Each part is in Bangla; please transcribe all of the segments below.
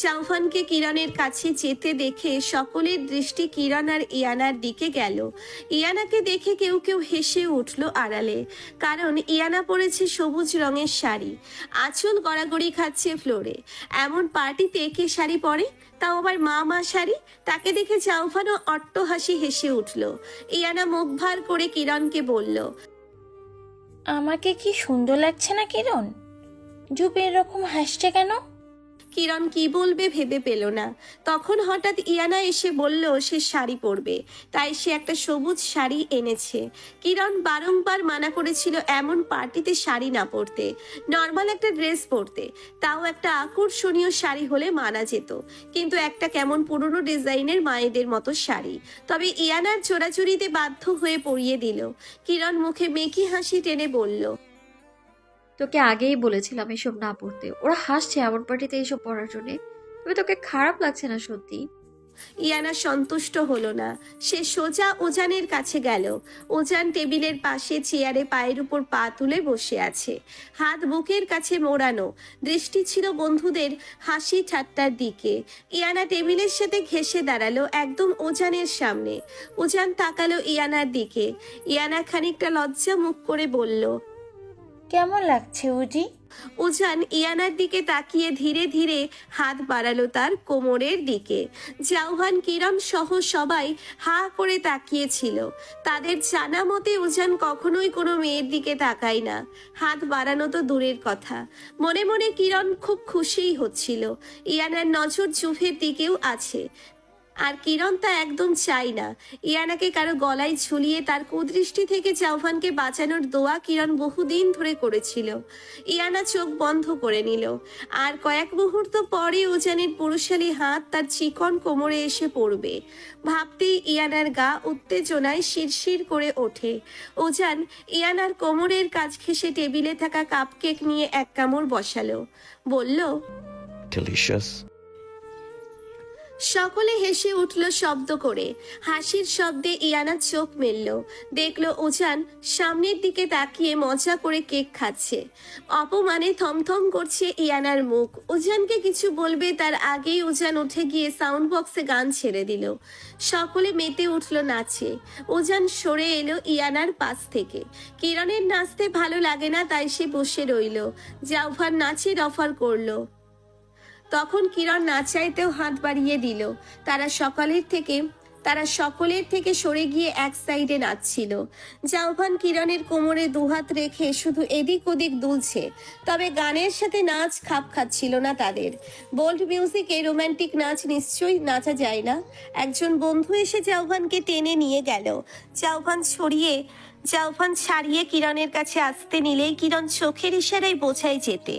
জাউফানকে কিরণের কাছে যেতে দেখে সকলের দৃষ্টি কিরণ আর ইয়ানার দিকে গেল। ইয়ানাকে দেখে কেউ কেউ হেসে উঠল আড়ালে, কারণ ইয়ানা পরেছে সবুজ রঙের শাড়ি, আঁচল গড়াগড়ি খাচ্ছে ফ্লোরে। এমন পার্টিতে কে শাড়ি পরে, তাও আবার মা শাড়ি? তাকে দেখে জাউফানও অট্টহাসি হেসে উঠল। ইয়ানা মুখ ভার করে কিরণকে বলল, আমাকে কি সুন্দর লাগছে না কিরণ? জুপ এরকম হাসছে কেন? কিরণ কি বলবে ভেবে পেল না। তখন হঠাৎ ইয়ানা এসে বলল সে শাড়ি পরবে, তাই সে একটা সবুজ শাড়ি এনেছে। কিরণ বারংবার মানা করেছিল এমন পার্টিতে শাড়ি না পরতে, নর্মাল একটা ড্রেস পরতে, তাও একটা আকর্ষণীয় শাড়ি হলে মানা যেত, কিন্তু একটা কেমন পুরনো ডিজাইনের মায়েদের মতো শাড়ি। তবে ইয়ানার চোরাচুরিতে বাধ্য হয়ে পরিয়ে দিল। কিরণ মুখে মেকি হাসি টেনে বলল, তোকে আগেই বলেছিলাম এসব না পড়তে। ওরা হাসছে এমন পার্টিতে এইসব পড়ার জন্য। তবে তোকে খারাপ লাগছে না সত্যি? ইয়ানা সন্তুষ্ট হলো না। সে সোজা উজানের কাছে গেল। উজান টেবিলের পাশে চেয়ারে পায়ের উপর পা তুলে বসে আছে, হাত বুকের কাছে মোড়ানো, দৃষ্টি ছিল বন্ধুদের হাসি ঠাট্টার দিকে। ইয়ানা টেবিলের সাথে ঘেঁষে দাঁড়ালো একদম উজানের সামনে। উজান তাকালো ইয়ানার দিকে। ইয়ানা খানিকটা লজ্জা মুখ করে বলল, কেমন লাগছে উজি? উজান ইয়ানার দিকে তাকিয়ে ধীরে ধীরে হাত বাড়ালো তার কোমরের দিকে। জাউহান, কিরণ সহ সবাই হা করে তাকিয়েছিল। তাদের জানা মতে উজান কখনোই কোনো মেয়ের দিকে তাকায় না, হাত বাড়ানো তো দূরের কথা। মনে মনে কিরণ খুব খুশিই হচ্ছিল। ইয়ানার নজর জুভের দিকেও আছে, আর কিরণ তা একদম চাই না। ইয়ানাকে কারো গলায় ঝুলিয়ে তার কুদৃষ্টি থেকে জাউফানকে বাঁচানোর দোয়া কিরণ বহুদিন ধরে করেছিল। ইয়ানা চোখ বন্ধ করে নিল, আর কয়েক মুহূর্ত পরে উজানের পুরুষালী হাত তার চিকন কোমরে এসে পড়বে। ভাবতেই ইয়ানার গা উত্তেজনায় শিরশির করে ওঠে। উজান ইয়ানার কোমরের কাছ ঘেঁষে টেবিলে থাকা কাপকেক নিয়ে এক কামড় বসালো, বলল, ডিলিশিয়াস। সকলে হেসে উঠল শব্দ করে। হাসির শব্দে ইয়ানা চোখ মেলল, দেখলো উজান সামনের দিকে তাকিয়ে মজা করে কেক খাচ্ছে। অপমানে থমথম করছে ইয়ানার মুখ। উজানকে কিছু বলবে তার আগেই উজান উঠে গিয়ে সাউন্ড বক্সে গান ছেড়ে দিল। সকলে মেতে উঠল নাচে। উজান সরে এলো ইয়ানার পাশ থেকে। কিরণের নাচতে ভালো লাগে না, তাই সে বসে রইল। জাউফান নাচের অফার করলো। তখন কিরণ না চাইতেও হাত বাড়িয়ে দিল। তারা সকলের থেকে সরে গিয়ে এক সাইডে নাচছিল। জাউফান কিরণের কোমরে দুহাত রেখে শুধু এদিক ওদিক দুলছে, তবে গানের সাথে নাচ খাপ খাচ্ছিল না তাদের। বোল্ড মিউজিকে রোমান্টিক নাচ নিশ্চয়ই নাচা যায় না। একজন বন্ধু এসে জাউফানকে টেনে নিয়ে গেল। জাউফান ছাড়িয়ে কিরণের কাছে আসতে নিলেই কিরণ চোখের ইশারায় বোঝাই যেতে।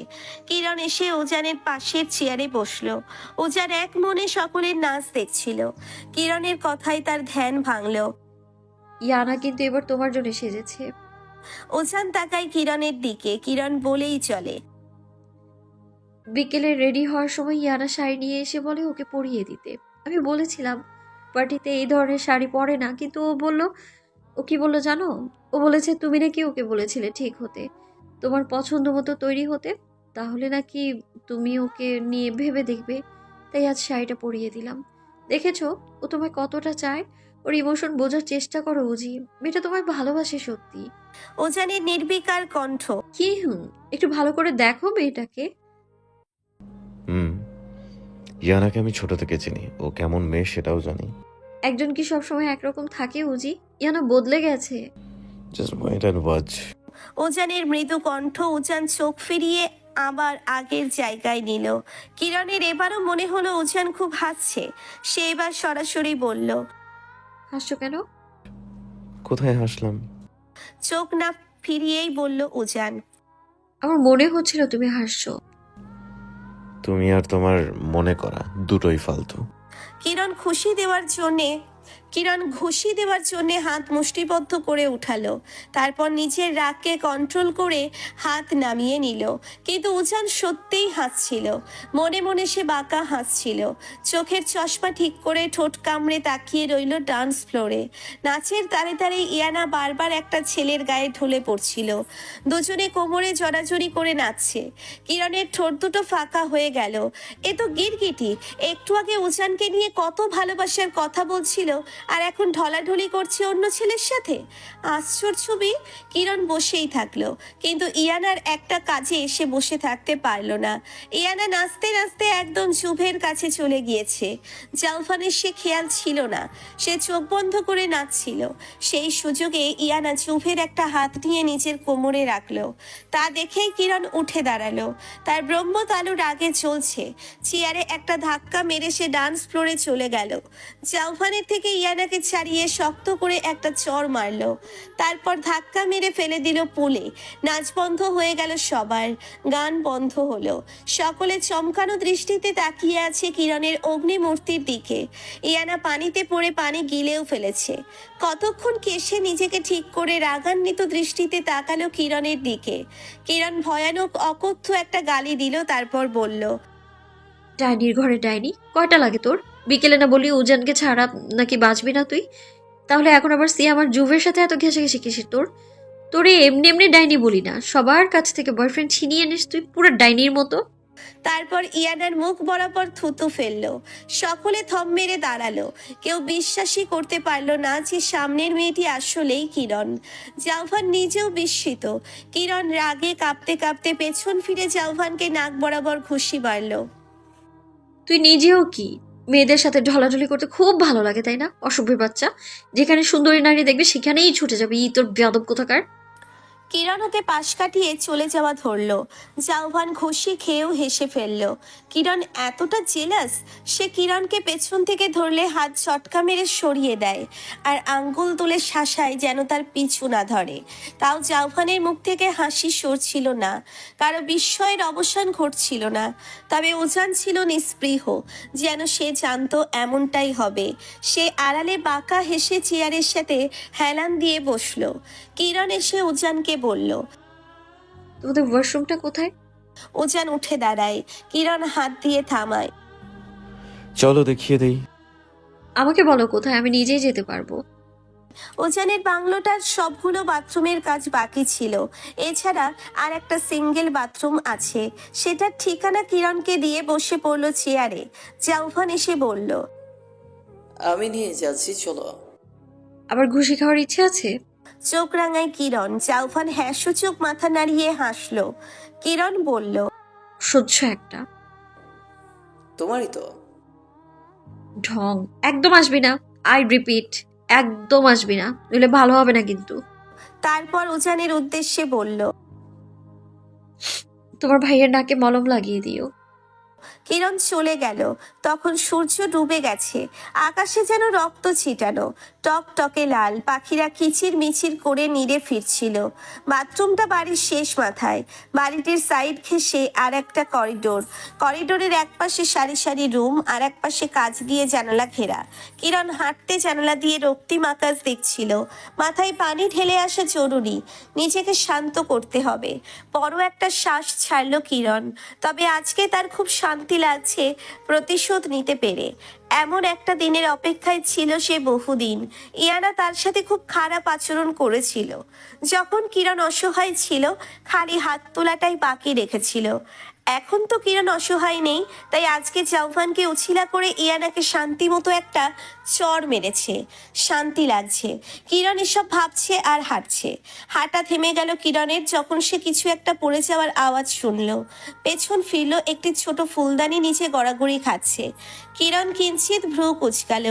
কিরণ এসে উজানের পাশের চেয়ারে বসলো। উজান এক মনে সকলের নাচ দেখছিল। কিরণের কথায় তার ধ্যান ভাঙল। ইয়ানা কিন্তু এবার তোমার জন্য সেজেছে। উজান তাকায় কিরণের দিকে। কিরণ বলেই চলে, বিকেলে রেডি হওয়ার সময় ইয়ানা শাড়ি নিয়ে এসে বলে ওকে পরিয়ে দিতে। আমি বলেছিলাম পার্টিতে এই ধরনের শাড়ি পরে না, কিন্তু ও কি বললো জানো? ও বলেছে তুমি নাকি ওকে বলেছিলে ঠিক হতে, তোমার পছন্দ মতো তৈরি হতে, তাহলে নাকি তুমি ওকে নিয়ে ভেবে দেখবে। তাই আজ শাড়িটা পরিয়ে দিলাম। দেখেছো ও তোমায় কতটা চায়? ওর ইমোশন বোঝার চেষ্টা করো উজি, মেয়েটা তোমায় ভালোবাসে সত্যি। উজানের নির্বিকার কণ্ঠ। কি একটু ভালো করে দেখো মেয়েটাকে। ইয়ানাকে আমি ছোট থেকে চিনি, ও কেমন মেয়ে সেটাও জানি। একজন কি সবসময় একরকম থাকে উজি? ইয়ানা বদলে গেছে। Just wait and watch. উজানের মৃদু কণ্ঠ। উজান চোখ ফিরিয়ে আবার আগের জায়গায় নিল। কিরণের এবারও মনে হলো উজান খুব হাসছে। সে এবার সরাসরি বলল, হাসছো কেন? কোথায় হাসলাম? চোখ না ফিরিয়েই বলল উজান, আমার মনে হচ্ছিল তুমি হাসছো। তুমি আর তোমার মনে করা দুটোই ফালতু। কিরণ খুশি দেওয়ার জন্যে কিরণ ঘুষি দেওয়ার জন্য হাত মুষ্টিবদ্ধ করে উঠালো, তারপর নিজের রাগকে কন্ট্রোল করে হাত নামিয়ে নিল। কিন্তু উজান সত্যিই হাসছিল, মনে মনে সে বাঁকা হাসছিল। চোখের চশমা ঠিক করে ঠোঁট কামড়ে তাকিয়ে রইল ডান্স ফ্লোরে। নাচের তারে তারে ইয়ানা বারবার একটা ছেলের গায়ে ঢলে পড়ছিল। দুজনে কোমরে জড়াজড়ি করে নাচছে। কিরণের ঠোঁট দুটো ফাঁকা হয়ে গেল। এ তো গিরগিটি, একটু আগে উজানকে নিয়ে কত ভালোবাসার কথা বলছিল, আর এখন ঢলাঢলি করছে অন্য ছেলের সাথে। আশ্চর্য মেয়ে। কিরণ বসেই থাকলো, কিন্তু ইয়ানার একটা কাজে এসে বসে থাকতে পারলো না। ইয়ানা নাচতে নাচতে একদম জুভের কাছে চলে গিয়েছে। জাউফানের সে খেয়াল ছিল না, সে চোখ বন্ধ করে নাচছিল। সেই সুযোগে ইয়ানা জুভের একটা হাত নিয়ে নিজের কোমরে রাখলো। তা দেখেই কিরণ উঠে দাঁড়ালো। তার ব্রহ্মতালু রাগে চলছে। চেয়ারে একটা ধাক্কা মেরে সে ডান্স ফ্লোরে চলে গেল। জাউফানের থেকে ইয়ানাকে ছাড়িয়ে শক্ত করে একটা চড় মারলো, তারপর ধাক্কা মেরে ফেলে দিল পুলে। নাচ বন্ধ হয়ে গেল সবার, গান বন্ধ হলো। সকলে চমকানো দৃষ্টিতে তাকিয়ে আছে কিরণের অগ্নিমূর্তির দিকে। ইয়ানা পানিতে পড়ে পানি গিলেও ফেলেছে। কতক্ষণ কেশে নিজেকে ঠিক করে রাগান্বিত দৃষ্টিতে তাকালো কিরণের দিকে। কিরণ ভয়ানক অকথ্য একটা গালি দিল, তারপর বলল, ডাইনির ঘরে ডাইনি? কয়টা লাগে তোর? বিকেলে না বলি উজানকে ছাড়া নাকি বাঁচবি না তুই? তাহলে এখন আবার আমার জুভের সাথে এত ঘেঁষাঘেঁষি কিসের তোর? তোরে এমনি এমনি ডাইনি বলি না, সবার কাছ থেকে বয়ফ্রেন্ড ছিনিয়ে নিস তুই পুরো ডাইনির মতো। তারপর ইয়ানার মুখ বরাবর থুতু ফেললো। সকলে থম মেরে দাঁড়ালো। কেউ বিশ্বাসই করতে পারলো না যে সামনের মেয়েটি আসলেই কিরণ। জাউফান নিজেও বিস্মিত। কিরণ রাগে কাঁপতে কাঁপতে পেছন ফিরে জাউফানকে নাক বরাবর ঘুষি মারলো। তুই নিজেও কি মেয়েদের সাথে ঢলাঢলি করতে খুব ভালো লাগে তাই না? অসভ্যের বাচ্চা, যেখানে সুন্দরী নারী দেখবে সেখানেই ছুটে যাবে তোর বেয়াদব কোথাকার। কিরণ ওকে পাশ কাটিয়ে চলে যাওয়া ধরলো। জাউভান খুশি খেয়েও হেসে ফেললো। কিরণ এতটা জেলাস, সে কিরণকে পেছন থেকে ধরলে হাত চটকা মেরে সরিয়ে দেয়, আর আঙ্গুল তুলে শাসায় যেন তার পিছু না ধরে। তাও জাউভানের মুখ থেকে হাসি সরছিল না, কারো বিস্ময়ের অবসান ঘটছিল না। তবে উজান ছিল নিস্পৃহ, যেন সে জানতো এমনটাই হবে। সে আড়ালে বাঁকা হেসে চেয়ারের সাথে হেলান দিয়ে বসলো। কিরণ এসে উজানকে বলল। তোমাদের ওয়াশরুমটা কোথায়? উজান উঠে দাঁড়ায়, কিরণ হাত দিয়ে থামায়। চলো দেখিয়ে দেই। আমাকে বলো কোথায়, আমি নিজেই যেতে পারবো। উজানের বাংলোটার সবগুলো বাথরুমের কাজ বাকি ছিল। এছাড়া আর একটা সিঙ্গেল বাথরুম আছে। সেটার ঠিকানা কিরণকে দিয়ে বসে পড়লো চেয়ারে। জাউফান এসে বলল, আমি নিয়ে যাচ্ছি, চলো। আবার ঘুষি খাওয়ার ইচ্ছে আছে? চোখ রাঙায় কিরণ। জাউফান হ্যাঁ সূচক মাথা নাড়িয়ে হাসলো। কিরণ বলল, সহ্য একটা। তোমারই তো। ঢং একদম আসবি না, আই রিপিট, একদম আসবি না, নইলে ভালো হবে না কিন্তু। তারপর উজানের উদ্দেশ্যে বলল, তোমার ভাইয়ের নাকে মলম লাগিয়ে দিও। কিরণ চলে গেল। তখন সূর্য ডুবে গেছে, আকাশে যেন রক্ত ছিটানো, টক টকে লাল। পাখিরা কিচির মিচির করে নিড়ে ফিরছিল। বাথরুমটা বাড়ির শেষ মাথায়। বাড়িটির সাইড ঘেঁষে আর একটা করিডোর। করিডোরের এক পাশে সারি সারি রুম, আর এক পাশে কাঁচ দিয়ে জানালা ঘেরা। কিরণ হাঁটতে জানালা দিয়ে রক্তিম আকাশ দেখছিল। মাথায় পানি ঢেলে আসা জরুরি, নিজেকে শান্ত করতে হবে। বড় একটা শ্বাস ছাড়লো কিরণ। তবে আজকে তার খুব শান্তি লাগছে প্রতিশোধ নিতে পেরে। এমন একটা দিনের অপেক্ষায় ছিল সে বহুদিন। ইয়ানা তার সাথে খুব খারাপ আচরণ করেছিল। যখন কিরণ অসহায় ছিল, খালি হাত তোলাটাই বাকি রেখেছিল। এখন তো কিরণ অসহায় নেই, তাই আজকে জাউফানকে উছিলা করে ইয়ানাকে শান্তি মতো একটা চড় মেরেছে। শান্তি লাগছে। কিরণ এসব ভাবছে আর হাঁটছে। হাঁটা থেমে গেল কিরণের যখন সে কিছু একটা পড়ে যাওয়ার আওয়াজ শুনল। পেছন ফিরল, একটি ছোট ফুলদানি নিচে গড়াগড়ি খাচ্ছে। কিরণ কিঞ্চিত ভ্রু কুচকাল।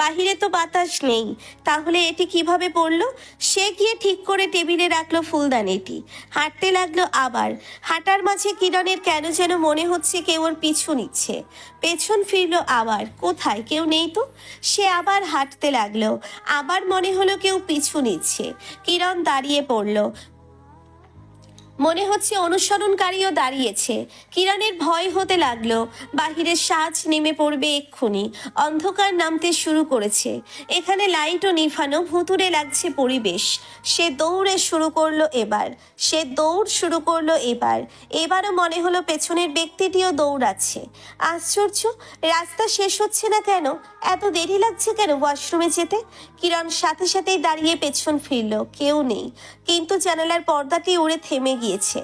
বাহিরে তো বাতাস নেই, তাহলে এটি কিভাবে পড়লো? সে গিয়ে ঠিক করে টেবিলে রাখলো ফুলদানিটি। হাঁটতে লাগলো আবার। হাঁটার মাঝে কিরণের কেন যেন মনে হচ্ছে কেউ ওর পিছু নিচ্ছে। পেছন ফিরলো আবার, কোথায়? কেউ নেই তো। সে আবার হাঁটতে লাগলো। আবার মনে হলো কেউ পিছু নিচ্ছে। কিরণ দাঁড়িয়ে পড়ল। মনে হচ্ছে অনুসরণকারীও দাঁড়িয়েছে। কিরণের ভয় হতে লাগলো বাহিরের সাজ নেমে পড়বে এক্ষুনি। অন্ধকার নামতে শুরু করেছে। এখানে লাইটও নিভানো, ভুতুড়ে লাগছে পরিবেশ। সে দৌড় শুরু করলো এবার। এবারও মনে হলো পেছনের ব্যক্তিটিও দৌড়াচ্ছে। আশ্চর্য, রাস্তা শেষ হচ্ছে না কেন? এত দেরি লাগছে কেন ওয়াশরুমে যেতে? কিরণ সাথে সাথেই দাঁড়িয়ে পেছন ফিরল। কেউ নেই, কিন্তু জানালার পর্দাটি উড়ে থেমে গিয়েছে,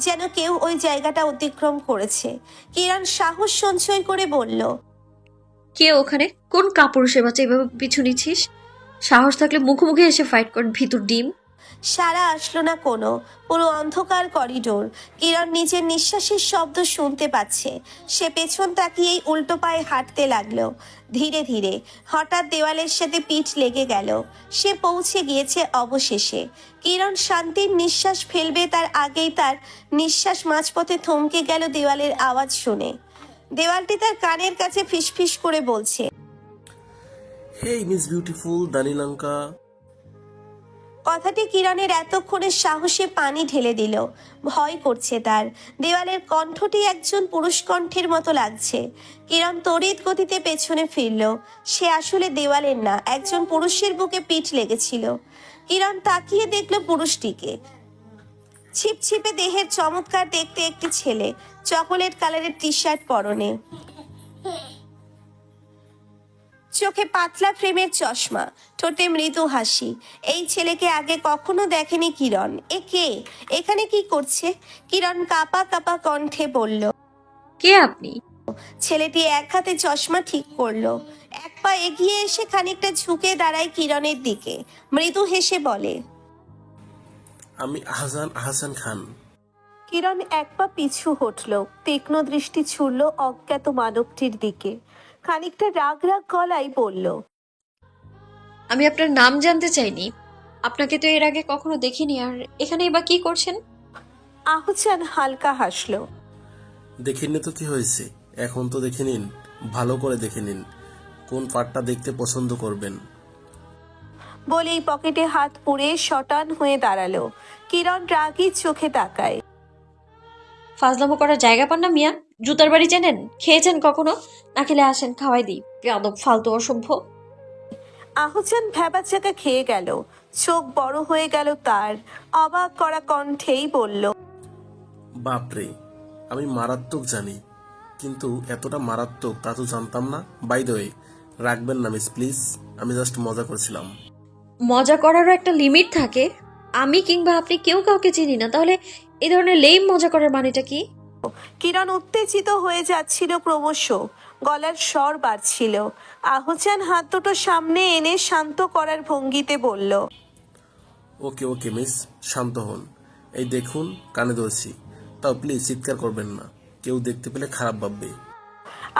যেন কেউ ওই জায়গাটা অতিক্রম করেছে। কিরণ সাহস সঞ্চয় করে বলল, কে ওখানে? কোন কাপুরুষে বাচ্চা এভাবে পিছু নিচ্ছিস? সাহস থাকলে মুখোমুখি এসে ফাইট কর, ভিতর ডিম। সারা আসলো না কোনো। পুরো অন্ধকার করিডোর। কিরণ নিজের নিঃশ্বাসের শব্দ শুনতে পাচ্ছে। সে পেছন তাকিয়েই উল্টো পায়ে হাঁটতে লাগলো। ধীরে ধীরে হঠাৎ দেওয়ালের সাথে পিঠ লেগে গেল। সে পৌঁছে গিয়েছে অবশেষে। কিরণ শান্তির নিঃশ্বাস ফেলবে তার আগেই তার নিঃশ্বাস মাঝপথে থমকে গেল দেওয়ালের আওয়াজ শুনে। দেওয়ালটি তার কানের কাছে ফিসফিস করে বলছে, হেই মিস বিউটিফুল দানিলঙ্কা। কথাটি কিরণের এতক্ষণের সাহসে পানি ঢেলে দিল। ভয় করছে তার। দেওয়ালের কণ্ঠটি একজন পুরুষ কণ্ঠের মতো লাগছে। কিরণ তড়িৎ গতিতে পেছনে ফিরল। সে আসলে দেওয়ালের না, একজন পুরুষের বুকে পিঠ লেগেছিল। কিরণ তাকিয়ে দেখল পুরুষটিকে। ছিপছিপে দেহের, চমৎকার দেখতে একটি ছেলে, চকোলেট কালারের টি শার্ট পরনে, চোখে পাতলা ফ্রেমের চশমা, ঠোঁটে মৃদু হাসি। এই ছেলেকে আগে কখনো দেখেনি কিরণ। এ কে? এখানে কি করছে? কিরণ কাঁপা কাঁপা কণ্ঠে বলল। কে আপনি? ছেলেটি এক হাতে চশমা ঠিক করলো। এক পা এগিয়ে এসে খানিকটা ঝুঁকে দাঁড়ায় কিরণের দিকে। মৃদু হেসে বলে, আমি আহসান খান। কিরণ এক পা পিছু হটল। তীক্ষ্ণ দৃষ্টি ছুড়ল অজ্ঞাত মানবটির দিকে। খানিকটা রাগ রাগ গলায় বলল, আমি আপনার নাম জানতে চাইনি। আপনাকে তো এর আগে কখনো দেখিনি। আর এখানে বা কি করছেন? আহসান হালকা হাসলো। দেখেননি তো কি হয়েছে, এখন তো দেখে নিন, ভালো করে দেখে নিন কোন পার্টটা দেখতে পছন্দ করবেন। বলেই পকেটে হাত পুড়ে শটান হয়ে দাঁড়ালো। কিরণ রাগী চোখে তাকায়। ফাজলামো করার জায়গা পান না মিয়া? জুতার বাড়ি চেনেন? খেয়েছেন কখনো? না খেলে আসেন, খাওয়াই দিই। বেয়াদব, ফালতু, অসভ্য। আহসান ভ্যাবাচ্চাকা খেয়ে গেল। চোখ বড় হয়ে গেল তার। অবাক করা কণ্ঠেই বলল, বাপরে, আমি মারাত্মক জানি, কিন্তু এতটা মারাত্মক তা তো জানতাম না। বাই দ্য ওয়ে, রাখবেন না মিস প্লিজ, আমি জাস্ট মজা করছিলাম। মজা করারও একটা লিমিট থাকে। আমি কিংবা আপনি কেউ কাউকে চিনি না, তাহলে এই ধরনের লেম মজা করার মানেটা কি? কিরণ উত্তেজিত হয়ে যাচ্ছিল ক্রমশ। গলার স্বর বাড়ছিল। আহসান হাত দুটো সামনে এনে শান্ত করার ভঙ্গিতে বলল, ওকে ওকে মিস, শান্ত হন। এই দেখুন, কানে ধরছি, তাও প্লিজ চিৎকার করবেন না, কেউ দেখতে পেলে খারাপ ভাববে।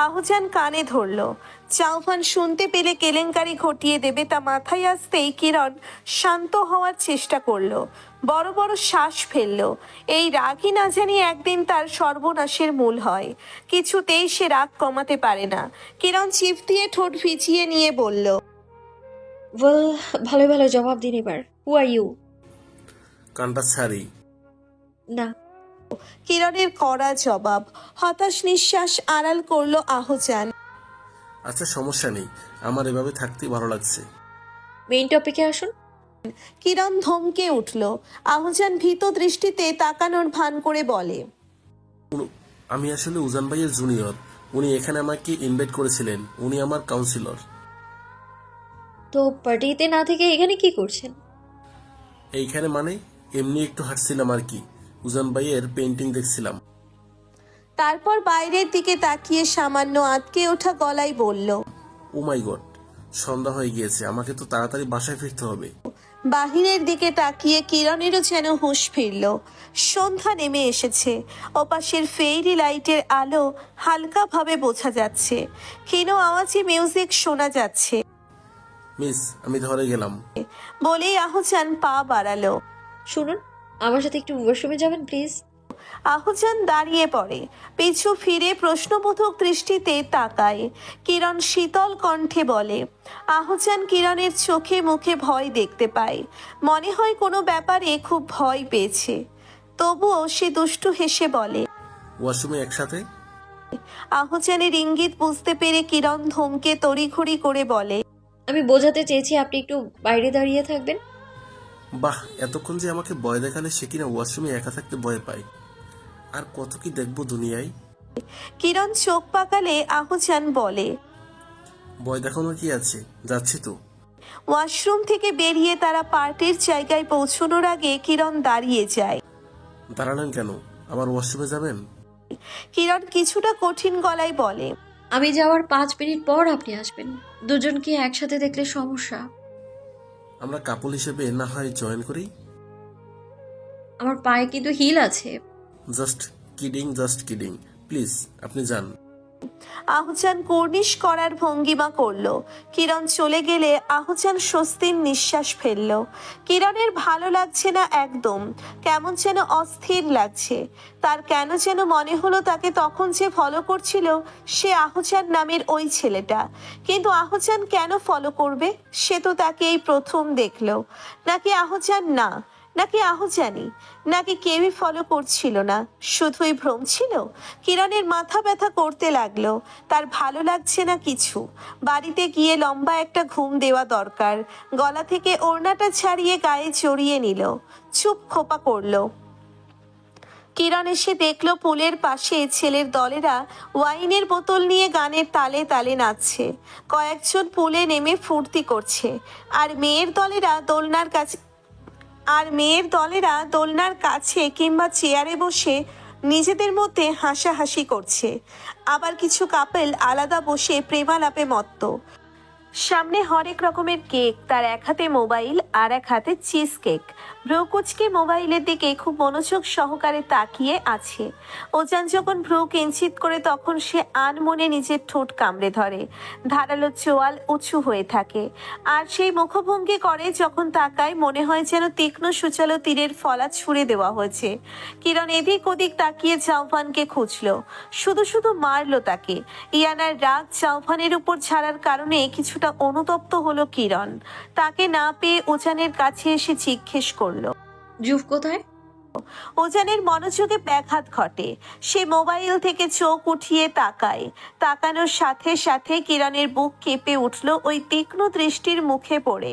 আহসান কানে ধরল। চাউফান শুনতে পেলে কেলেঙ্কারি ঘটিয়ে দেবে তা মাথায় আসতেই কিরণ শান্ত হওয়ার চেষ্টা করলো। বড় বড় শ্বাস ফেললো। এই রাগই না জানি একদিন তার সর্বনাশের মূল হয়। কিছুতেই সে রাগ কমাতে পারে না। কিরণ চিপ দিয়ে ঠোঁট ভিজিয়ে নিয়ে বলল, ওয়েল, ভালো ভালো জবাব দিন এবার। হু আর ইউ? কানটা ছাড়ি। না। কিরণের কড়া জবাব। হতাশ নিঃশ্বাস আড়াল করলো আহসান। আচ্ছা সমস্যা নেই, আমার এভাবে থাকতেই ভালো লাগছে। মেইন টপিকে আসুন। কিরণ ধমকে উঠল। আহসান ভীত দৃষ্টিতে তাকানোর ভান করে বলে, আমি আসলে উজান ভাইয়ের জুনিয়র। উনি এখানে আমাকে ইনভাইট করেছিলেন, উনি আমার কাউন্সিলর। তো পার্টিতে না থেকে এখানে কি করছেন? এইখানে মানে এমনি একটু হাঁটছিলাম আর কি, উজান ভাইয়ের পেন্টিং দেখছিলাম। তারপর বাইরের দিকে তাকিয়ে সামান্য আটকে ওঠা গলায় বলল, ও মাই গড, সন্ধ্যা হয়ে গিয়েছে, আমাকে তো তাড়াতাড়ি বাসায় ফিরতে হবে। বাহিরের দিকে তাকিয়ে কিরণেরও যেন হুঁশ ফিরল। সন্ধ্যা নেমে এসেছে। ওপাশের ফেরি লাইটের আলো হালকাভাবে বোঝা যাচ্ছে। ক্ষীণ আওয়াজে মিউজিক শোনা যাচ্ছে। মিস, আমি ধরে গেলাম। বলেই আহসান পা বাড়ালো। শুনুন, আমার সাথে একটু ওয়াশরুমে যাবেন প্লিজ। আহসান দাঁড়িয়ে পড়ে। পিছু ফিরে প্রশ্নবোধক দৃষ্টিতে তাকায়। কিরণ শীতল কণ্ঠে বলে। আহসান কিরণের চোখে মুখে ভয় দেখতে পায়। মনে হয় কোনো ব্যাপারে খুব ভয় পেয়েছে। তবুও সে দুষ্টু হেসে বলে। ওয়াশরুমে একসাথে? আহজানের ইঙ্গিত বুঝতে পেরে কিরণ ধমকে তড়িঘড়ি করে বলে। আমি বোঝাতে চেয়েছি আপনি একটু বাইরে দাঁড়িয়ে থাকবেন। বাহ, এতক্ষণ যে আমাকে ভয় দেখালে সে কিনা ওয়াশরুমে একা থাকতে ভয় পায়। আর কত কি দেখবো দুনিয়ায়। কিরণ চোখ পাকালে আহজান বলে। ভয় দেখানোর কি আছে, যাচ্ছি তো। ওয়াশরুম থেকে বেরিয়ে তারা পার্টির জায়গায় পৌঁছানোর আগে কিরণ দাঁড়িয়ে যায়। দাঁড়ালেন কেন? আবার ওয়াশরুমে যাবেন? কিরণ কিছুটা কঠিন গলায় বলে। আমি যাওয়ার 5 মিনিট পর আপনি আসবেন। দুজনকে একসাথে দেখলে সমস্যা। আমরা কাপল হিসেবে না হয় জয়েন করি? আমার পায়ে কিন্তু হিল আছে। জাস্ট কিডিং, প্লিজ আপনি যান। আহজান কর্নিশ করার ভঙ্গিমা করলো। কিরণ চলে গেলে আহজান স্বস্তির নিঃশ্বাস ফেললো। কিরণের ভালো লাগছে না একদম, কেমন যেন অস্থির লাগছে। তার কেন যেন মনে হলো তাকে তখন যে ফলো করছিল সে আহজান নামের ওই ছেলেটা। কিন্তু আহজান কেন ফলো করবে? সে তো তাকে এই প্রথম দেখলো। নাকি আহজান না, নাকি আহজানি, নাকি কেউই ফলো করছিল না, শুধুই ভ্রম ছিল? কিরণের মাথা ব্যথা করতে লাগলো। তার ভালো লাগছে না কিছু। বাড়িতে গিয়ে লম্বা একটা ঘুম দেওয়া দরকার। গলা থেকে ওড়নাটা ছাড়িয়ে গায়ে জড়িয়ে নিল। চুপ খোপা করলো। কিরণ এসে দেখলো পুলের পাশে ছেলের দলেরা ওয়াইনের বোতল নিয়ে গানের তালে তালে নাচছে। কয়েকজন পুলে নেমে ফুর্তি করছে। আর মেয়ের দলেরা দোলনার কাছে কিংবা চেয়ারে বসে নিজেদের মধ্যে হাসাহাসি করছে। আবার কিছু কাপল আলাদা বসে প্রেমালাপে মত্ত। সামনে হরেক রকমের কেক, তার এক হাতে মোবাইল আর এক হাতে চিজ কেক। ভ্রুকুচকে মোবাইলের দিকে খুব মনোযোগ সহকারে তাকিয়ে আছে। ওজান যখন ভ্রু কিঞ্চিত করে তখন সে আনমনে নিজের ঠোঁট কামড়ে ধরে। ধারালো চোয়াল উঁচু হয়ে থাকে। আর সেই মুখভঙ্গি করে যখন তাকায় মনে হয় যেন তীক্ষ্ণ সূচালো তীরের ফলা ছুঁড়ে দেওয়া হয়েছে। কিরণ এদিক ওদিক তাকিয়ে জাউফানকে খুঁজলো, শুধু শুধু মারলো তাকে। ইয়ানার রাগ জাউফানের উপর ছাড়ার কারণে কিছুটা অনুতপ্ত হলো কিরণ। তাকে না পেয়ে ওজানের কাছে এসে জিজ্ঞেস করলো, জুফ কোথায়? ওজানের মনোযোগে ব্যাঘাত ঘটে। সে মোবাইল থেকে চোখ উঠিয়ে তাকায়। তাকানোর সাথে সাথে কিরণের বুক কেঁপে উঠল ওই তীক্ষ্ণ দৃষ্টির মুখে পড়ে।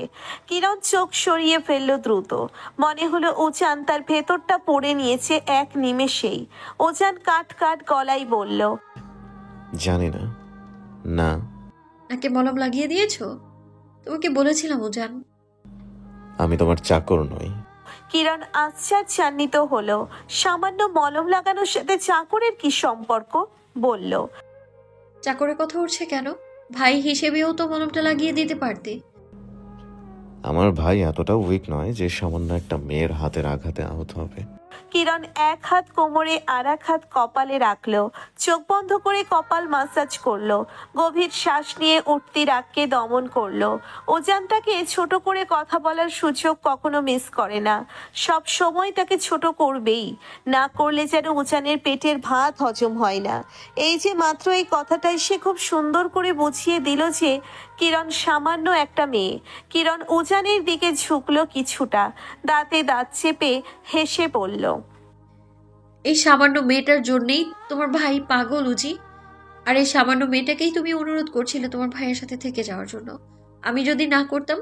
কিরণ চোখ সরিয়ে ফেলল দ্রুত। মনে হলো ওজান তার ভেতরটা পড়ে নিয়েছে এক নিমেষেই। ওজান কাট কাট গলায় বলল, জানি না। না। নাকে মলম লাগিয়ে দিয়েছো? তোমাকে বলেছিলাম ওজান। আমি তোমার চাকর নই। কিরণ আশ্চর্যান্বিত হলো। সামান্য মলম লাগানোর সাথে চাকরের কি সম্পর্ক? বলল, চাকরের কথা উঠছে কেন? ভাই হিসেবেও তো মলমটা লাগিয়ে দিতে পারতে। আমার ভাই এতটাও উইক নয় যে সামান্য একটা মেয়ের হাতের আঘাতে আহত হবে। কিরণ এক হাত কোমরে আর এক হাত কপালে রাখলো। চোখ বন্ধ করে কপাল মাসাজ করলো। গভীর শ্বাস নিয়ে উঠতি রাগকে দমন করলো। ওজান তাকে ছোট করে কথা বলার সুযোগ কখনো মিস করে না। সব সময় তাকে ছোট করবেই। না করলে যেন ওজানের পেটের ভাত হজম হয় না। এই যে মাত্র এই কথাটাই সে খুব সুন্দর করে বুঝিয়ে দিল যে কিরণ সামান্য একটা মেয়ে। কিরণ ওজানের দিকে ঝুঁকলো কিছুটা, দাঁতে দাঁত চেপে হেসে বলল, এই সামান্য মেয়েটার জন্যই তোমার ভাই পাগল উজি। আর এই সামান্য মেয়েটাকেই তুমি অনুরোধ করছিলে তোমার ভাইয়ের সাথে থেকে যাওয়ার জন্য। আমি যদি না করতাম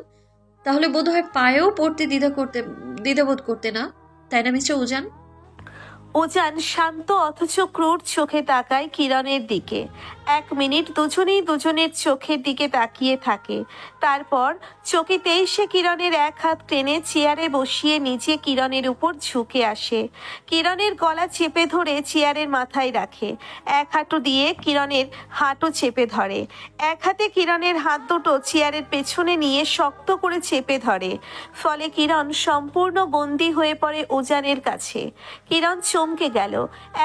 তাহলে বোধহয় পায়েও পড়তে দ্বিধাবোধ করতে না, তাই না মিস্টার উজান? ওজান শান্ত অথচ ক্রূর চোখে তাকায় কিরণের দিকে। 1 মিনিট দুজনেই দুজনের চোখের দিকে তাকিয়ে থাকে। তারপর চকিতেই সে কিরণের এক হাত টেনে চেয়ারে বসিয়ে নিচে কিরণের উপর ঝুঁকে আসে। কিরণের গলা চেপে ধরে চেয়ারের মাথায় রাখে। এক হাঁটু দিয়ে কিরণের হাঁটু চেপে ধরে। এক হাতে কিরণের হাত দুটো চেয়ারের পেছনে নিয়ে শক্ত করে চেপে ধরে। ফলে কিরণ সম্পূর্ণ বন্দী হয়ে পড়ে ওজানের কাছে। কিরণ চমকে গেল।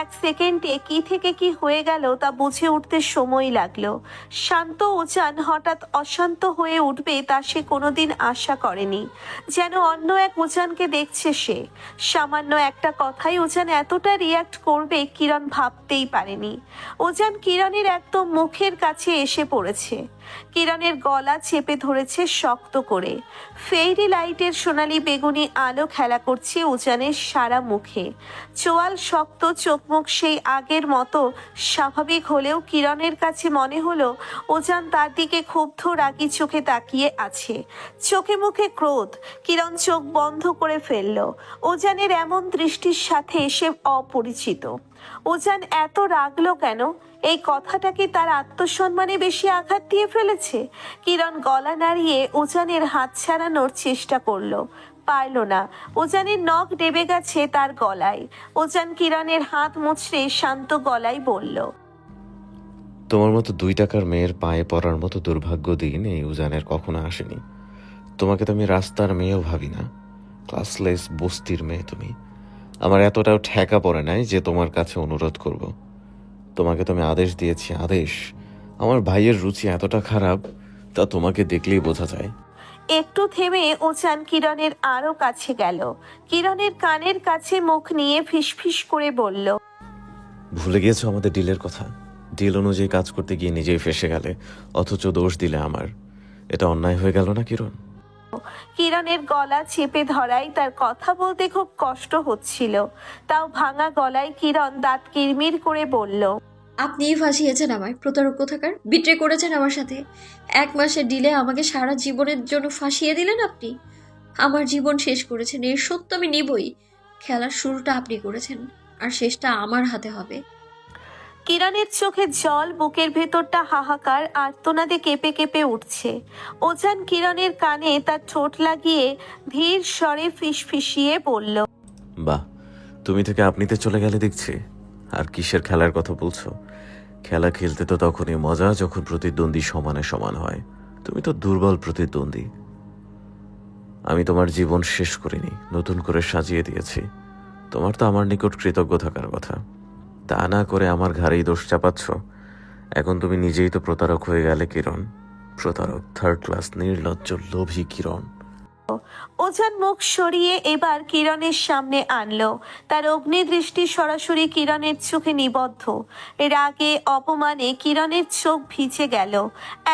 1 সেকেন্ডে কি থেকে কি হয়ে গেল তা বুঝে উঠতে সময় লাগলো। শান্ত ওজান হঠাৎ অশান্ত হয়ে উঠবে তা সে কোনোদিন আশা করেনি। যেন অন্য এক ওজানকে দেখছে সে। সামান্য একটা কথাই ওজান এতটা রিয়াক্ট করবে কিরণ ভাবতেই পারেনি। ওজান কিরণের একদম মুখের কাছে এসে পড়েছে। কিরণের গলা চেপে ধরেছে শক্ত করে। ফেরি লাইটের সোনালি বেগুনি আলো খেলা করছে উজানের সারা মুখে। চোয়াল শক্ত, চোখ মুখ সেই আগের মতো স্বাভাবিক হলেও কিরণের কাছে মনে হলো উজান তার দিকে ক্ষুব্ধ রাগী চোখে তাকিয়ে আছে। চোখে মুখে ক্রোধ। কিরণ চোখ বন্ধ করে ফেলল। উজানের এমন দৃষ্টির সাথে সে অপরিচিত। উজান এত রাগলো কেন? এই কথাটা কি তার আত্মসম্মানে বেশি আঘাত দিয়ে ফেলেছে? কিরণ গলা নাড়িয়ে উজানের হাত ছাড়ানোর চেষ্টা করলো, পারল না। উজানের নখ ডেবে গেছে তার গলায়। উজান কিরণের হাত মুচড়ে শান্ত গলায় বলল, তোমার মতো 2 টাকার মেয়ের পায়ে পড়ার মতো দুর্ভাগ্য দিন এই উজানের কখনো আসেনি। তোমাকে তো আমি রাস্তার মেয়েও ভাবি না, ক্লাসলেস বস্তির মেয়ে তুমি। আমার এতটাও ঠেকা পড়ে নাই যে তোমার কাছে অনুরোধ করব। তোমাকে তো আমি আদেশ দিয়েছি, আদেশ। আমার ভাইয়ের রুচি এতটা খারাপ তা তোমাকে দেখলেই বোঝা যায়। একটু থেমে উজান কিরণের আরো কাছে গেল। কিরণের কানের কাছে মুখ নিয়ে ফিসফিস করে বলল, ভুলে গিয়েছো আমাদের ডিলের কথা? ডিল অনুযায়ী কাজ করতে গিয়ে নিজেই ফেসে গেলে, অথচ দোষ দিলে আমার। এটা অন্যায় হয়ে গেল না কিরণ? কিরণের গলা চেপে ধরায় তার কথা বলতে খুব কষ্ট হচ্ছিল। তাও ভাঙা গলায় কিরণ দাঁত কিরমির করে বলল, আপনিই ফাঁসিয়েছেন আমায়, প্রতারক কোথাকার। বিট্রে করেছেন আমার সাথে। 1 মাসের ডিলে আমাকে সারা জীবনের জন্য ফাঁসিয়ে দিলেন আপনি। আমার জীবন শেষ করেছেন, এর সত্য আমি নিবই। খেলার শুরুটা আপনি করেছেন, আর শেষটা আমার হাতে হবে। কিরণের চোখে জল, বুকের ভেতরটা হাহাকার আর্তনাদে কেঁপে কেঁপে উঠছে। ওজান কিরণের কানে তার ঠোঁট লাগিয়ে ধীর স্বরে ফিসফিসিয়ে বলল, বাহ, তুমি থেকে আপনিতে চলে গেলে দেখছি। আর কিসের খেলার কথা বলছো? খেলা খেলতে তো তখনই মজা যখন প্রতিদ্বন্দ্বী সমানে সমান হয়। তুমি তো দুর্বল প্রতিদ্বন্দ্বী। আমি তোমার জীবন শেষ করিনি, নতুন করে সাজিয়ে দিয়েছি। তোমার তো আমার নিকট কৃতজ্ঞ থাকার কথা। তা না করে আমার ঘাড়েই দোষ চাপাচ্ছ। এখন তুমি নিজেই তো প্রতারক হয়ে গেলে কিরণ। প্রতারক, 3rd ক্লাস, নির্লজ্জ, লোভী কিরণ। ওজান মুখ সরিয়ে এবার কিরণের সামনে আনলো। তার অগ্নি দৃষ্টি সরাসরি কিরণের চোখে নিবদ্ধ। রাগে অপমানে কিরণের চোখ ভিজে গেল।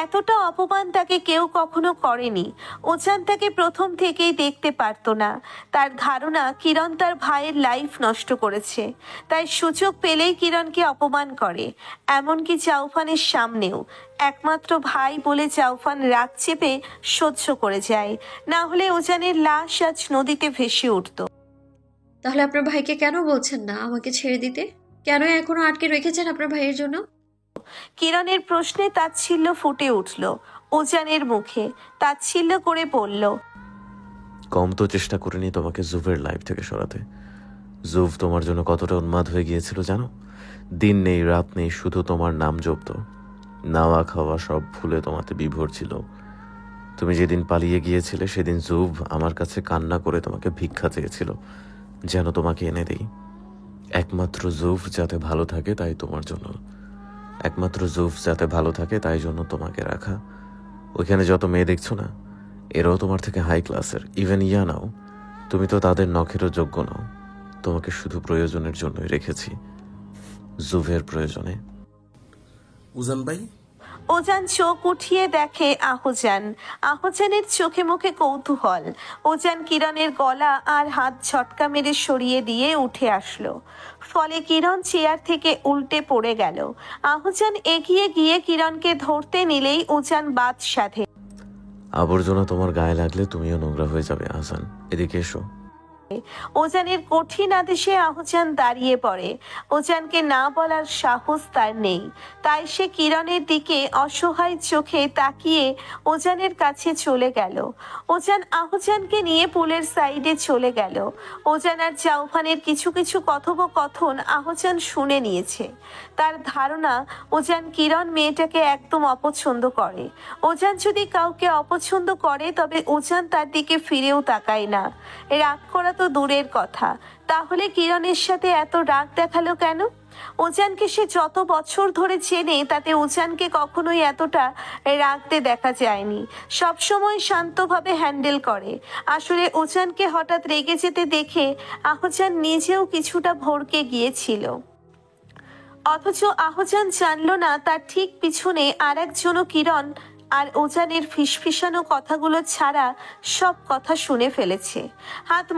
এতটা অপমান তাকে কেউ কখনো করেনি। ওজান তাকে প্রথম থেকেই দেখতে পারত না। তার ধারণা কিরণ তার ভাইয়ের লাইফ নষ্ট করেছে, তাই সুযোগ পেলেই কিরণকে অপমান করে, এমনকি জাউফানের সামনেও। একমাত্র ভাই বলে জাউফান রাগ চেপে সহ্য করে যায়, না হলে উজানের লাশ আজ নদীতে ভেসে উঠত। তাহলে আপনার ভাইকে কেন বলছেন না আমাকে ছেড়ে দিতে? কেন এখনো আটকে রেখেছেন আপনার ভাইয়ের জন্য? কিরণের প্রশ্নে তাচ্ছিল্য ফুটে উঠল উজানের মুখে। তাচ্ছিল্য করে বলল, কম তো চেষ্টা করিনি তোমাকে জুভের লাইফ থেকে সরাতে। জুভ তোমার জন্য কতটা উন্মাদ হয়ে গিয়েছিল জানো? দিন নেই রাত নেই, শুধু তোমার নাম জপত। নাওয়া খাওয়া সব ভুলে তোমাতে বিভোর ছিল। তুমি যেদিন পালিয়ে গিয়েছিলে সেদিন জুভ আমার কাছে কান্না করে তোমাকে ভিক্ষা চেয়েছিল যেন তোমাকে এনে দেই। একমাত্র জুভ যাতে ভালো থাকে তাই তোমার জন্য, একমাত্র জুভ যাতে ভালো থাকে তাই জন্য তোমাকে রাখা। ওইখানে যত মেয়ে দেখছো না, এরাও তোমার থেকে হাই ক্লাসের। ইভেন ইয়া নাও, তুমি তো তাদের নখেরও যোগ্য নাও। তোমাকে শুধু প্রয়োজনের জন্যই রেখেছি, জুভের প্রয়োজনে। উজান ভাই, ওজান চোখ উঠিয়ে দেখে আহজান। আহজানের চোখে মুখে কৌতূহল। ওজান কিরণের গলা আর হাত ঝটকা মেরে সরিয়ে দিয়ে উঠে আসলো। ফলে কিরণ চেয়ার থেকে উল্টে পড়ে গেল। আহজান এগিয়ে গিয়ে কিরণকে ধরতে নিলেই ওজান বাদ সাধে। আবর্জনা তোমার গায়ে লাগলে তুমিও নোংরা হয়ে যাবে আহসান, এদিকে এসো। ওজানের কঠিন আদেশে আহজান দাঁড়িয়ে পড়ে। ওজানকে না বলার সাহস তার নেই, তাই সে কিরণের দিকে অসহায় চোখে তাকিয়ে ওজানের কাছে চলে গেল। ওজান আহজানকে নিয়ে পুলের সাইডে চলে গেল। ওজান আর জাউফানের কিছু কিছু কথোপকথন আহজান শুনে নিয়েছে। তার ধারণা ওজান কিরণ মেয়েটাকে একদম অপছন্দ করে। ওজান যদি কাউকে অপছন্দ করে তবে ওজান তার দিকে ফিরেও তাকায় না। রাগ করা তো দূরের কথা, তাহলে কিরণের সাথে এত রাগ দেখালো কেন? ওজানকে সে যত বছর ধরে চেনে তাতে ওজানকে কখনোই এতটা রাগতে দেখা যায়নি। সবসময় শান্তভাবে হ্যান্ডেল করে। আসলে ওজানকে হঠাৎ রেগে যেতে দেখে আহজান নিজেও কিছুটা ভড়কে গিয়েছিল। অথচ আহজান জানলো না তার ঠিক পিছনে আর একজনও কিরণ আর ওজানের ফিসফিসানো কথাগুলো ছাড়া সব কথা শুনে ফেলেছে। হাত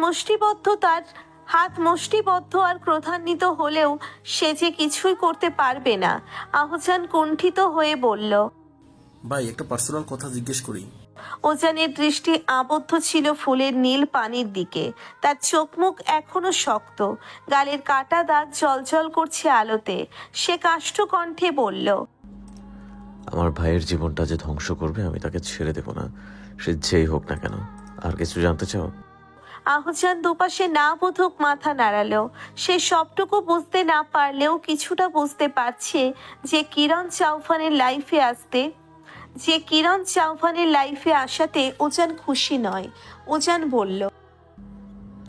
মুষ্টিবদ্ধ আর ক্রোধান্বিত হলেও সে যে কিছুই করতে পারবে না। আহজান কুণ্ঠিত হয়ে বলল। ভাই একটা পার্সোনাল কথা জিজ্ঞেস করি। ওজানের দৃষ্টি আবদ্ধ ছিল ফুলের নীল পানির দিকে। তার চোখ মুখ এখনো শক্ত, গালের কাটা দাগ জ্বলজ্বল করছে আলোতে। সে কাষ্ঠ কণ্ঠে বলল। আমার ভাইয়ের জীবনটা যে ধ্বংস করবে আমি তাকে ছেড়ে দেব না, সে যেই হোক না কেন। আর কিছু জানতে চাও? আহজান দুপাশে না বোধক মাথা নাড়ালো। সে সবটুকু বুঝতে না পারলেও কিছুটা বুঝতে পারছে যে কিরণ চাউফানের লাইফে আসাতে ওজান খুশি নয়। ওজান বলল।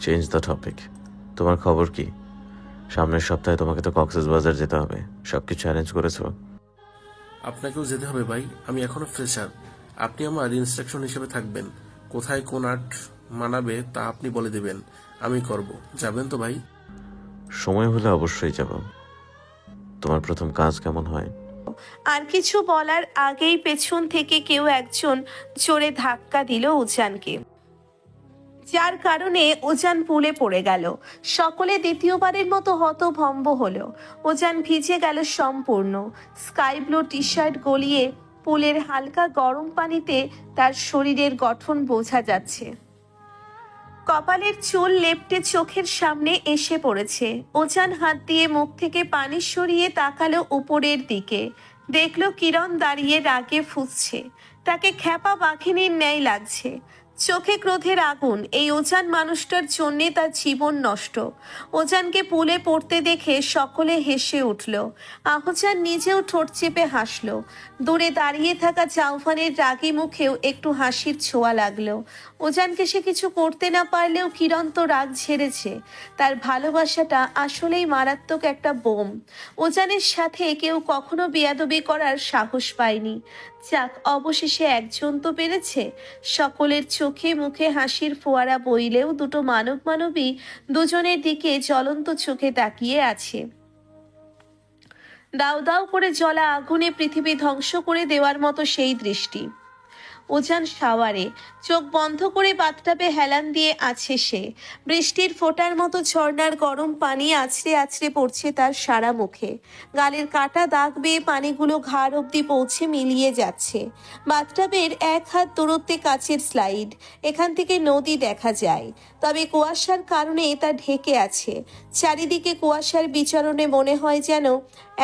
Change the topic. তোমার খবর কি? সামনের সপ্তাহে তোমাকে তো কক্সবাজার যেতে হবে, সবকিছু অ্যারেঞ্জ করেছো? আপনাকেও যেতে হবে ভাই, আমি এখনো ফ্রেশার। আপনি আমার ইনস্ট্রাকশন হিসেবে থাকবেন। কোথায় কোন আর্ট মানাবে তা আপনি বলে দেবেন, আমি করব। যাবেন তো ভাই? সময় হলে অবশ্যই যাব। তোমার প্রথম কাজ কেমন হয়? আর কিছু বলার আগেই পেছন থেকে কেউ একজন জোরে ধাক্কা দিল উজানকে, যার কারণে ওজান পুলে পড়ে গেল। সকলে দ্বিতীয়বারের মতো হতভম্ব হলো। ওজান ভিজে গেল সম্পূর্ণ। স্কাই ব্লু টি শার্ট গলিয়ে পুলের হালকা গরম পানিতে তার শরীরের গঠন বোঝা যাচ্ছে। কপালের চুল লেপ্টে চোখের সামনে এসে পড়েছে। ওজান হাত দিয়ে মুখ থেকে পানি সরিয়ে তাকালো উপরের দিকে। দেখলো কিরণ দাঁড়িয়ে রাগে ফুঁসছে। তাকে খ্যাপা বাঘিনীর ন্যায় লাগছে। চোখে ক্রোধের আগুন। এই ওজান মানুষটার জন্যে তার জীবন নষ্ট। ওজানকে পুলে পড়তে দেখে সকলে হেসে উঠল। আহজান নিজেও ঠোঁট চেপে হাসল। দূরে দাঁড়িয়ে থাকা চাউফানের রাগী মুখেও একটু হাসির ছোঁয়া লাগলো। ওজানকে সে কিছু করতে না পারলেও কিরণ তো রাগ ঝেড়েছে। তার ভালোবাসাটা আসলেই মারাত্মক একটা বোম। ওজানের সাথে কেউ কখনো বেয়াদবি করার সাহস পায়নি। যাক, অবশেষে একজন তো পেরেছে। সকলের চোখে মুখে হাসির ফোয়ারা বইলেও দুটো মানবী দুজনের দিকে জ্বলন্ত চোখে তাকিয়ে আছে। দাউ দাউ করে জ্বলা আগুনে পৃথিবী ধ্বংস করে দেওয়ার মতো সেই দৃষ্টি। ওজান শাওয়ারে চোখ বন্ধ করে বাথটাবে হেলান দিয়ে আছে সে। বৃষ্টির ফোঁটার মতো ঝর্ণার গরম পানি আছড়ে আছড়ে পড়ছে তার সারা মুখে। গালের কাটা দাগ বেয়ে পানিগুলো ঘাড় অবধি পৌঁছে মিলিয়ে যাচ্ছে। বাথটাবের এক হাত দূরত্বে কাচের স্লাইড। এখান থেকে নদী দেখা যায়, তবে কুয়াশার কারণে তা ঢেকে আছে। চারিদিকে কুয়াশার বিচরণে মনে হয় যেন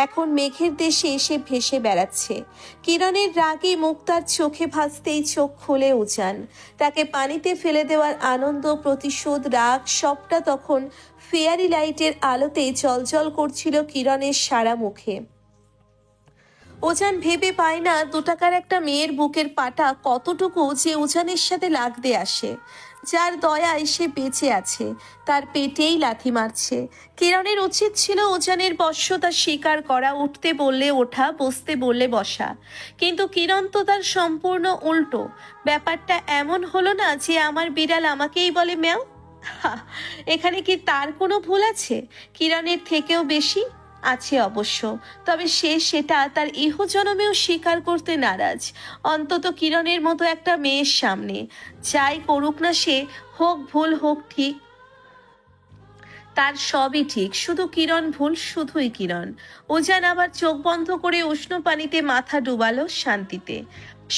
এখন মেঘের দেশে এসে ভেসে বেড়াচ্ছে। কিরণের রাগে মুখ তার চোখে ভাসতেই চোখ খুলে উজান। তাকে পানিতে ফেলে দেওয়ার আনন্দ, প্রতিশোধ, রাগ সবটা তখন ফেয়ারি লাইটের আলোতে জ্বলজ্বল করছিল কিরণের সারা মুখে। ওজান ভেবে পায় না 2 টাকার একটা মেয়ের বুকের পাটা কতটুকু যে উজানের সাথে লাগতে আসে। যার দয়ায় সে বেঁচে আছে, তার পেটেই লাথি মারছে। কিরণের উচিত ছিল উজানের বশ্যতা স্বীকার করা, উঠতে বললে ওঠা, বসতে বললে বসা। কিন্তু কিরণ তো তার সম্পূর্ণ উল্টো। ব্যাপারটা এমন হলো না যে আমার বিড়াল আমাকেই বলে ম্যাও। এখানে কি তার কোনো ভুল আছে? কিরণের থেকেও বেশি আছে অবশ্য, তবে সে সেটা তার ইহজনমেও স্বীকার করতে নারাজ। অন্তত কিরণের মতো একটা মেয়ের সামনে। যাই করুক না সে, হোক ভুল হোক ঠিক, তার সবই ঠিক। শুধু কিরণ ভুল, শুধুই কিরণ। ওজান আবার চোখ বন্ধ করে উষ্ণ পানিতে মাথা ডুবালো শান্তিতে।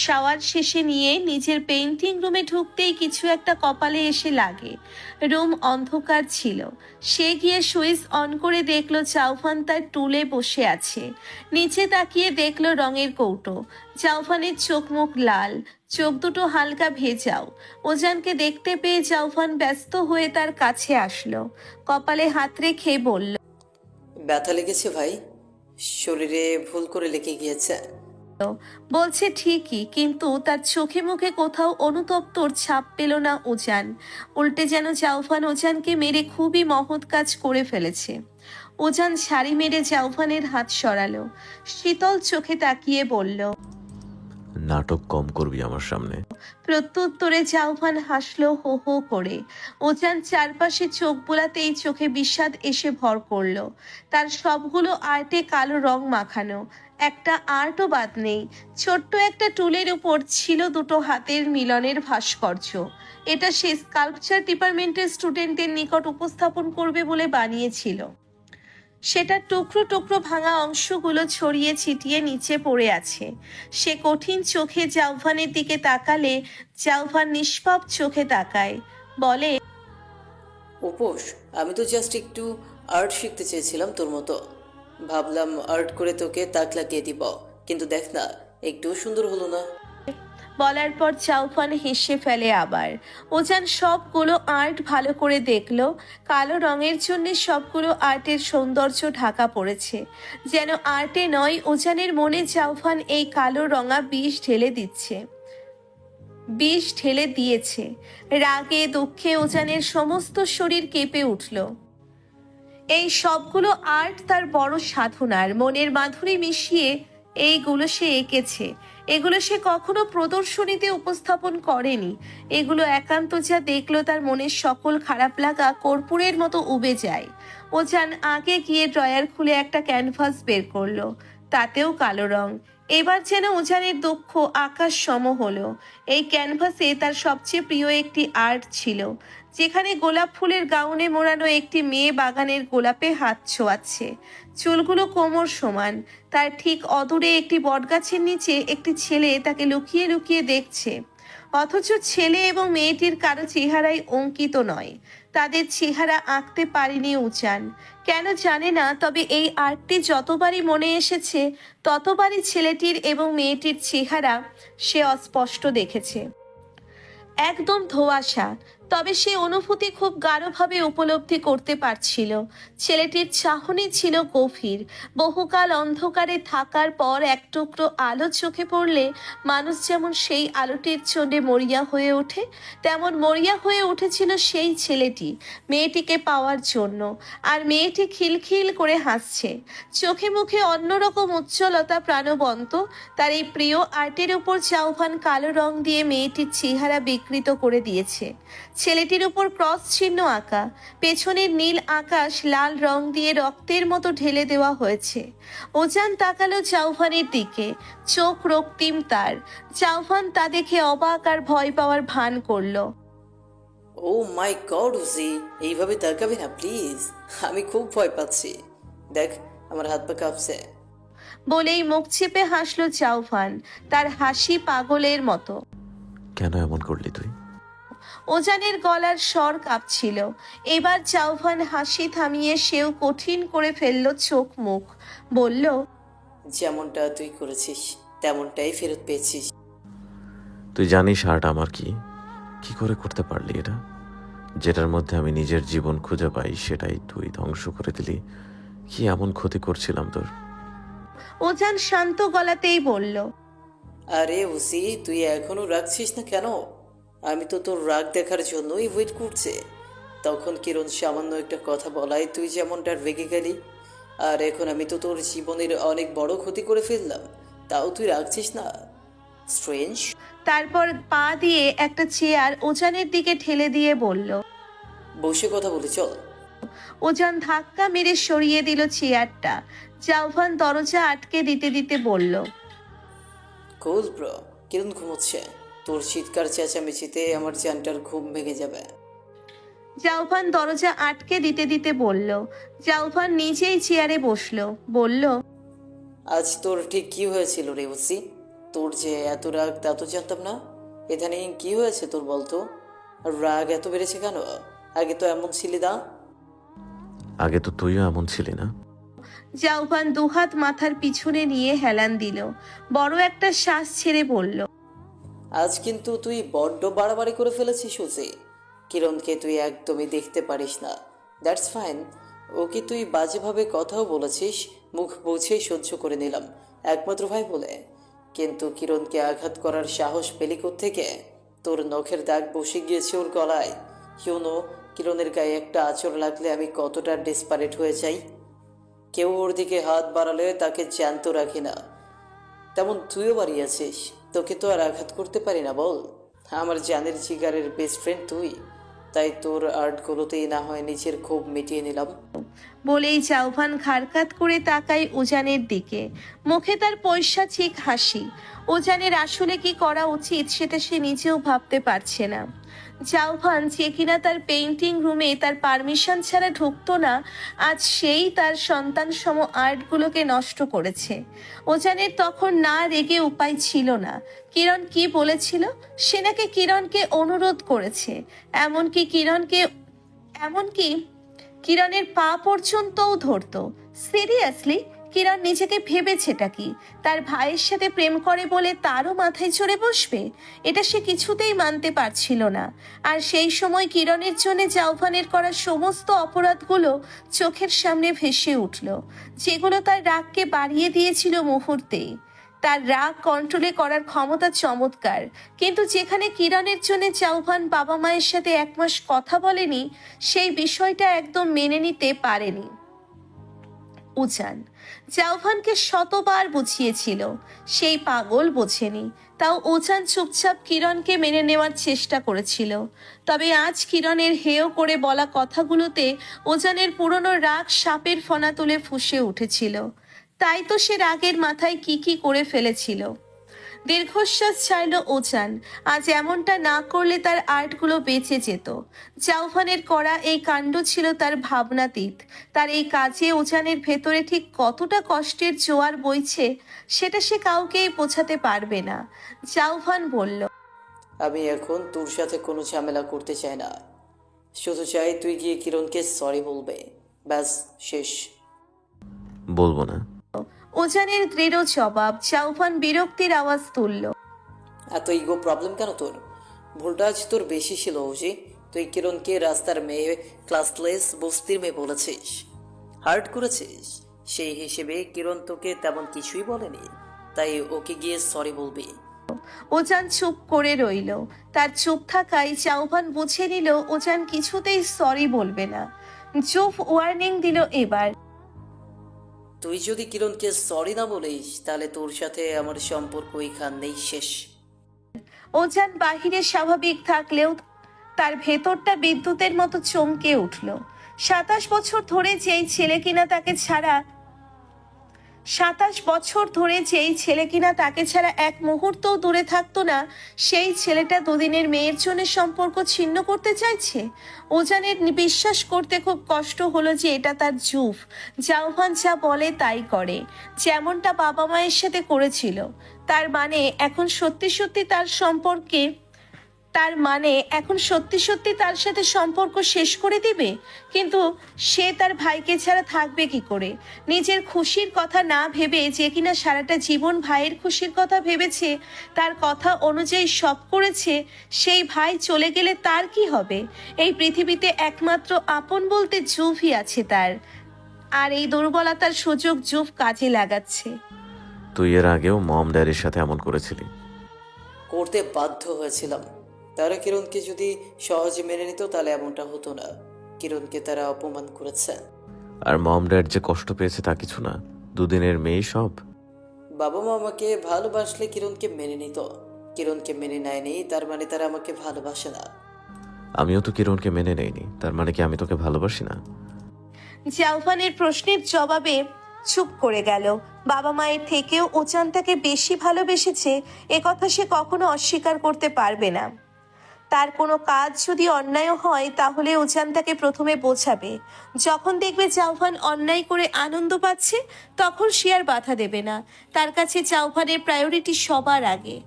শাওয়ার শেষে নিয়ে নিজের পেইন্টিং রুমে ঢুকতেই কিছু একটা কপালে এসে লাগে। রুম অন্ধকার ছিল। সে গিয়ে সুইচ অন করে দেখলো চাউফান তার টুলে বসে আছে। নিচে তাকিয়ে দেখলো রঙের কৌটো। চাউফানের চোখ মুখ লাল, চোখ দুটো হালকা ভেজাও। ওজানকে দেখতে পেয়ে চাউফান ব্যস্ত হয়ে তার কাছে আসলো। কপালে হাত রেখে বলল, ব্যথা লেগেছে ভাই? শরীরে ভুল করে লেগে গিয়েছে? বলছে ঠিকই, কিন্তু তার চোখে মুখে কোথাও অনুতপ্তর ছাপ পেল না ওজান। উল্টে যেন চাউফান ওজানকে মেরে খুবই মহৎ কাজ করে ফেলেছে। ওজান ছাড়ি মেরে চাউফানের হাত সরালো। শীতল চোখে তাকিয়ে বলল, নাটক কম করবি আমার সামনে। প্রত্যুত্তরে চাউফান হাসলো হো হো করে। ওজান চারপাশে চোখ বোলাতেই চোখে বিষাদ এসে ভর করলো। তার সবগুলো আর্টে কালো রং মাখানো। একটা আর্টও বাদ নেই। ছোট্ট একটা টুলের উপর ছিল দুটো হাতের মিলনের ভাস্কর্য। এটা সে স্কাল্পচার ডিপার্টমেন্টের স্টুডেন্টদের নিকট উপস্থাপন করবে বলে বানিয়েছিল। সেটা টুকরো টুকরো ভাঙা অংশগুলো ছড়িয়ে ছিটিয়ে নিচে পড়ে আছে। সে কঠিন চোখে জাউফানের দিকে তাকালে জাউফান নিষ্পাপ চোখে তাকায়, বলে, উপোস, আমি তো জাস্ট একটু আর্ট শিখতে চেয়েছিলাম তোর মতো। ভাবলাম আর্ট করে তোকে তাক লাগিয়ে দিব, কিন্তু দেখ না, একটু সুন্দর হলো না। বলার পর জাউফান হেসে ফেলে আবার। ওজান সবগুলো আর্ট ভালো করে দেখলো। কালো রঙের জন্য সবগুলো আর্টের সৌন্দর্য ঢাকা পড়েছে। যেন আর্টে নয়, ওজানের মনে জাউফান এই কালো রঙা বিষ ঢেলে দিয়েছে। রাগে দুঃখে ওজানের সমস্ত শরীর কেঁপে উঠল। এই সবগুলো আর্ট তার বড় সাধনার, মনের মাধুরী মিশিয়ে এইগুলো সে এঁকেছে। এগুলো সে কখনো প্রদর্শনীতে উপস্থাপন করেনি। এগুলো একান্ত যা দেখলো তার মনের সকল খারাপ লাগা কর্পূরের মতো উবে যায়। ওজান আগে গিয়ে ড্রয়ার খুলে একটা ক্যানভাস বের করলো, তাতেও কালো রং। এবার যেন ওজানের দুঃখ আকাশ সম হলো। এই ক্যানভাসে তার সবচেয়ে প্রিয় একটি আর্ট ছিল, যেখানে গোলাপ ফুলের গাউনে মোড়ানো একটি মেয়ে বাগানের গোলাপে হাত ছোঁয়াচ্ছে। চুলগুলো কোমর সমান। তার ঠিক অদূরে একটি বটগাছের নিচে একটি ছেলে তাকে লুকিয়ে লুকিয়ে দেখছে। অথচ ছেলে এবং মেয়েটির কারো চেহারাই অঙ্কিত নয়। তাদের চেহারা আঁকতে পারেনি উজান, কেন জানে না। তবে এই আর্টটি যতবারই মনে এসেছে ততবারই ছেলেটির এবং মেয়েটির চেহারা সে অস্পষ্ট দেখেছে, একদম ধোঁয়াশা। তবে সে অনুভূতি খুব গাঢ়ভাবে উপলব্ধি করতে পারছিল। ছেলেটির চাহনি ছিল গভীর। বহুকাল অন্ধকারে থাকার পর এক টুকরো আলো চোখে পড়লে মানুষ যেমন সেই আলোটির জন্যে মরিয়া হয়ে ওঠে, তেমন মরিয়া হয়ে উঠেছিল সেই ছেলেটি মেয়েটিকে পাওয়ার জন্য। আর মেয়েটি খিলখিল করে হাসছে, চোখে মুখে অন্যরকম উজ্জ্বলতা প্রাণবন্ত। তার এই প্রিয় আর্টের উপর জাউফান কালো রং দিয়ে মেয়েটির চেহারা বিকৃত করে দিয়েছে। ছেলেটির উপর ক্রস চিহ্ন আঁকা, পেছনের নীল আকাশ লাল রং দিয়ে রক্তের মতো ঢেলে দেওয়া হয়েছে। ওজান তাকালো জাউফানের দিকে, চোখ রক্তিম তার। জাউফান তা দেখে অবাক আর ভয় পাওয়ার ভান করলো। ও মাই গড উজি, এইভাবে তাকাবি না প্লিজ, আমি খুব ভয় পাচ্ছি। দেখ, আমার হাত পা কাঁপছে। বলেই মুখ চেপে হাসলো জাউফান, তার হাসি পাগলের মতো। কেন এমন করলি তুই? ওজানের গলার স্বর কাঁপছিল। এবার জাউফান হাসি থামিয়ে সেও কঠিন করে ফেললো চোখ মুখ, বলল, যেমনটা তুই করেছিস তেমনটাই ফেরত পেয়েছিস। তুই জানিস আর্ট আমার কি? কি করে করতে পারলি এটা? যেটার মধ্যে আমি নিজের জীবন খুঁজে পাই সেটাই তুই ধ্বংস করে দিলি। কি এমন ক্ষতি করছিলাম তোর? ওজান শান্ত গলাতেই বলল, আরে উজি, তুই এখনো রাখছিস না কেন? আমি তো তোর রাগ দেখার জন্যই ওয়েট করছে। তখন কিরণ সামান্য একটা কথা বলায় তুই যেমনটা রেগে গেলি, আর এখন আমি তো তোর জীবনের অনেক বড় ক্ষতি করে ফেললাম, তাও তুই রাখছিস না। স্ট্রেঞ্জ। তারপর পা দিয়ে একটা চেয়ার ওজানের দিকে ঠেলে দিয়ে বলল। বসে কথা বলি চল। ওজান ধাক্কা মেরে সরিয়ে দিল চেয়ারটা। জাউফান দরজা আটকে দিতে দিতে বলল, কুল ব্রো, কিরণ ঘুমোচ্ছে। তোর চিৎকার চেঁচামেচিতে আমার জানটার ঘুম ভেঙে যাবে। জাউফান দরজা আটকে দিতে দিতে বলল। জাউফান নিজেই চেয়ারে বসলো, বলল, আজ তোর ঠিক কি হয়েছিল রে উজি? তোর যে এত রাগ তা তো জানতাম না। ইদানিং কি হয়েছে তোর বলতো? আর রাগ এত বেড়েছে কেন? আগে তো এমন ছিলি না। আগে তো তুইও এমন ছিলি না। জাউফান দুহাত মাথার পিছনে নিয়ে হেলান দিল, বড় একটা শ্বাস ছেড়ে বলল, আজ কিন্তু তুই বড্ড বাড়াবাড়ি করে ফেলেছিস উজি। কিরণকে তুই একদমই দেখতে পারিস না, দ্যাটস ফাইন। ওকে তুই বাজেভাবে কথাও বলেছিস, মুখ বুঝেই সহ্য করে নিলাম, একমাত্র ভাই বলে। কিন্তু কিরণকে আঘাত করার সাহস পেলি থেকে? তোর নখের দাগ বসে গিয়েছে ওর গলায়। ইউনো, কিরণের গায়ে একটা আঁচড় লাগলে আমি কতটা ডেসপারেট হয়ে যাই। কেউ ওর দিকে হাত বাড়ালে তাকে জ্যান্ত রাখি না, তেমন তুইও বাড়িয়েছিস। তোকে তো আর আঘাত করতে পারি না বল। আমার জানের জিগারের বেস্ট ফ্রেন্ড তুই। তাই তোর আর্টগুলোতেই না হয় নিজের ক্ষোভ মিটিয়ে নিলাম। বলেই জাউফান ঘাড়কাত করে তাকায় উজানের দিকে, মুখে তার পৈশাচিক হাসি। উজানের আসলে কি করা উচিত সেটা সে নিজেও ভাবতে পারছে না। জাউফান যে কিনা তার পেইন্টিং রুমে তার পারমিশন ছাড়া ঢুকতো না, আজ সেই তার সন্তান সম আর্টগুলোকে নষ্ট করেছে। উজানের তখন না রেগে উপায় ছিল না। কিরণ কি বলেছিল? সে নাকি কিরণকে অনুরোধ করেছে, এমনকি কিরণের পা পর্যন্তও ধরতো। সিরিয়াসলি, কিরণ নিজেকে ভেবেছেটা কি? তার ভাইয়ের সাথে প্রেম করে বলে তারও মাথায় চড়ে বসবে? এটা সে কিছুতেই মানতে পারছিল না। আর সেই সময় কিরণের জন্য জাউফানের করা সমস্ত অপরাধগুলো চোখের সামনে ভেসে উঠল, যেগুলো তার রাগকে বাড়িয়ে দিয়েছিল মুহূর্তেই। তার রাগ কন্ট্রোলে করার ক্ষমতা চমৎকার, কিন্তু যেখানে কিরণের জন্য জাউফান বাবা মায়ের সাথে 1 মাস কথা বলেনি, সেই বিষয়টা একদম মেনে নিতে পারেনি উজান। জাউফানকে শতবার বুঝিয়েছিল, সেই পাগল বোঝেনি। তাও উজান চুপচাপ কিরণকে মেনে নেওয়ার চেষ্টা করেছিল। তবে আজ কিরণের হেয় করে বলা কথাগুলোতে উজানের পুরনো রাগ সাপের ফনা তুলে ফুঁসে উঠেছিল। তাই তো সে রাগের মাথায় কি করে ফেলেছিল। দীর্ঘশ্বাস ছাড়ল উজান। আজ এমনটা না করলে তার আর্টগুলো বেঁচে যেত। জাউফানের করা এই কাণ্ড ছিল তার ভাবনাতীত। তার এই কাজে উজানের ভেতরে ঠিক কতটা কষ্টের জোয়ার বইছে সেটা সে কাউকেই বোঝাতে পারবে না। জাউফান বলল, আমি এখন তোর সাথে কোনো ঝামেলা করতে চাই না, শুধু চাই তুই গিয়ে কিরণকে সরি বলবে, ব্যাস শেষ। বলবো না। উজানের দৃঢ় জবাব। জাউফান বিরক্তির আওয়াজ তুলল, এত ইগো প্রবলেম কেন তোর? ভুলটা আজ তোর বেশি ছিল ওজি। তুই কিরণকে রাস্তার মেয়ে, ক্লাসলেস বস্তির মেয়ে বলেছিস, হার্ট করেছিস। সেই হিসেবে কিরণ তোকে তেমন কিছুই বলেনি, তাই ওকে গিয়ে সরি বলবি। উজান চুপ করে রইল। তার চুপ থাকায় জাউফান বুঝে নিল উজান কিছুতেই সরি বলবে না। জুফ ওয়ার্নিং দিল এবার, তুই যদি কিরণকে সরি না বলিস তাহলে তোর সাথে আমার সম্পর্ক এখানেই শেষ। ওজান বাহিরে স্বাভাবিক থাকলেও তার ভেতরটা বিদ্যুতের মতো চমকে উঠল। 27 বছর ধরে যেই ছেলে কিনা তাকে ছাড়া 1 মুহূর্তও দূরে থাকতো না, সেই ছেলেটা দুদিনের মেয়ের জন্য সম্পর্ক ছিন্ন করতে চাইছে। ওজানের বিশ্বাস করতে খুব কষ্ট হলো যে এটা তার জুফ। জাউফান যা বলে তাই করে, যেমনটা বাবা মায়ের সাথে করেছিল। তার মানে এখন সত্যি সত্যি তার সাথে সম্পর্ক শেষ করে দিবে। কিন্তু সে তার ভাইকে ছাড়া থাকবে কি করে? নিজের খুশির কথা না ভেবে যে কিনা সারাটা জীবন ভাইয়ের খুশির কথা ভেবেছে, তার কথা অনুযায়ী সব করেছে, সেই ভাই চলে গেলে তার কি হবে? এই পৃথিবীতে একমাত্র আপন বলতে জুফই আছে তার, আর এই দুর্বলতার সুযোগ জুফ কাজে লাগাচ্ছে। তুই এর আগেও মম ড্যাডির সাথে এমন করেছিলি। করতে বাধ্য হয়েছিলাম। তারা কিরণকে যদি সহজে মেনে নিত তাহলে এমনটা হতো না। কিরণকে তারা অপমান করেছে। আর মম ড্যাড যে কষ্ট পেয়েছে তা কিছু না, দুদিনের মেয়ে সব। বাবা মা আমাকে ভালোবাসলে কিরণকে মেনে নিত। কিরণকে মেনে নেয়নি, তার মানে তারা আমাকে ভালোবাসে না। আমিও তো কিরণকে মেনে নেইনি, তার মানে কি আমি তোকে ভালোবাসি না? জাউফানের প্রশ্নের জবাবে চুপ করে গেল। বাবা মায়ের থেকেও উজান তাকে বেশি ভালোবেসেছে, কথা সে কখনো অস্বীকার করতে পারবে না। তার কোনো কাজ যদি অন্যায় হয় তাহলে উজান তাকে প্রথমে বোঝাবে। যখন দেখবে জাউফান অন্যায় করে আনন্দ পাচ্ছে, তখন সে আর বাধা দেবে না। তার কাছে জাউফানের প্রায়োরিটি সবার আগে।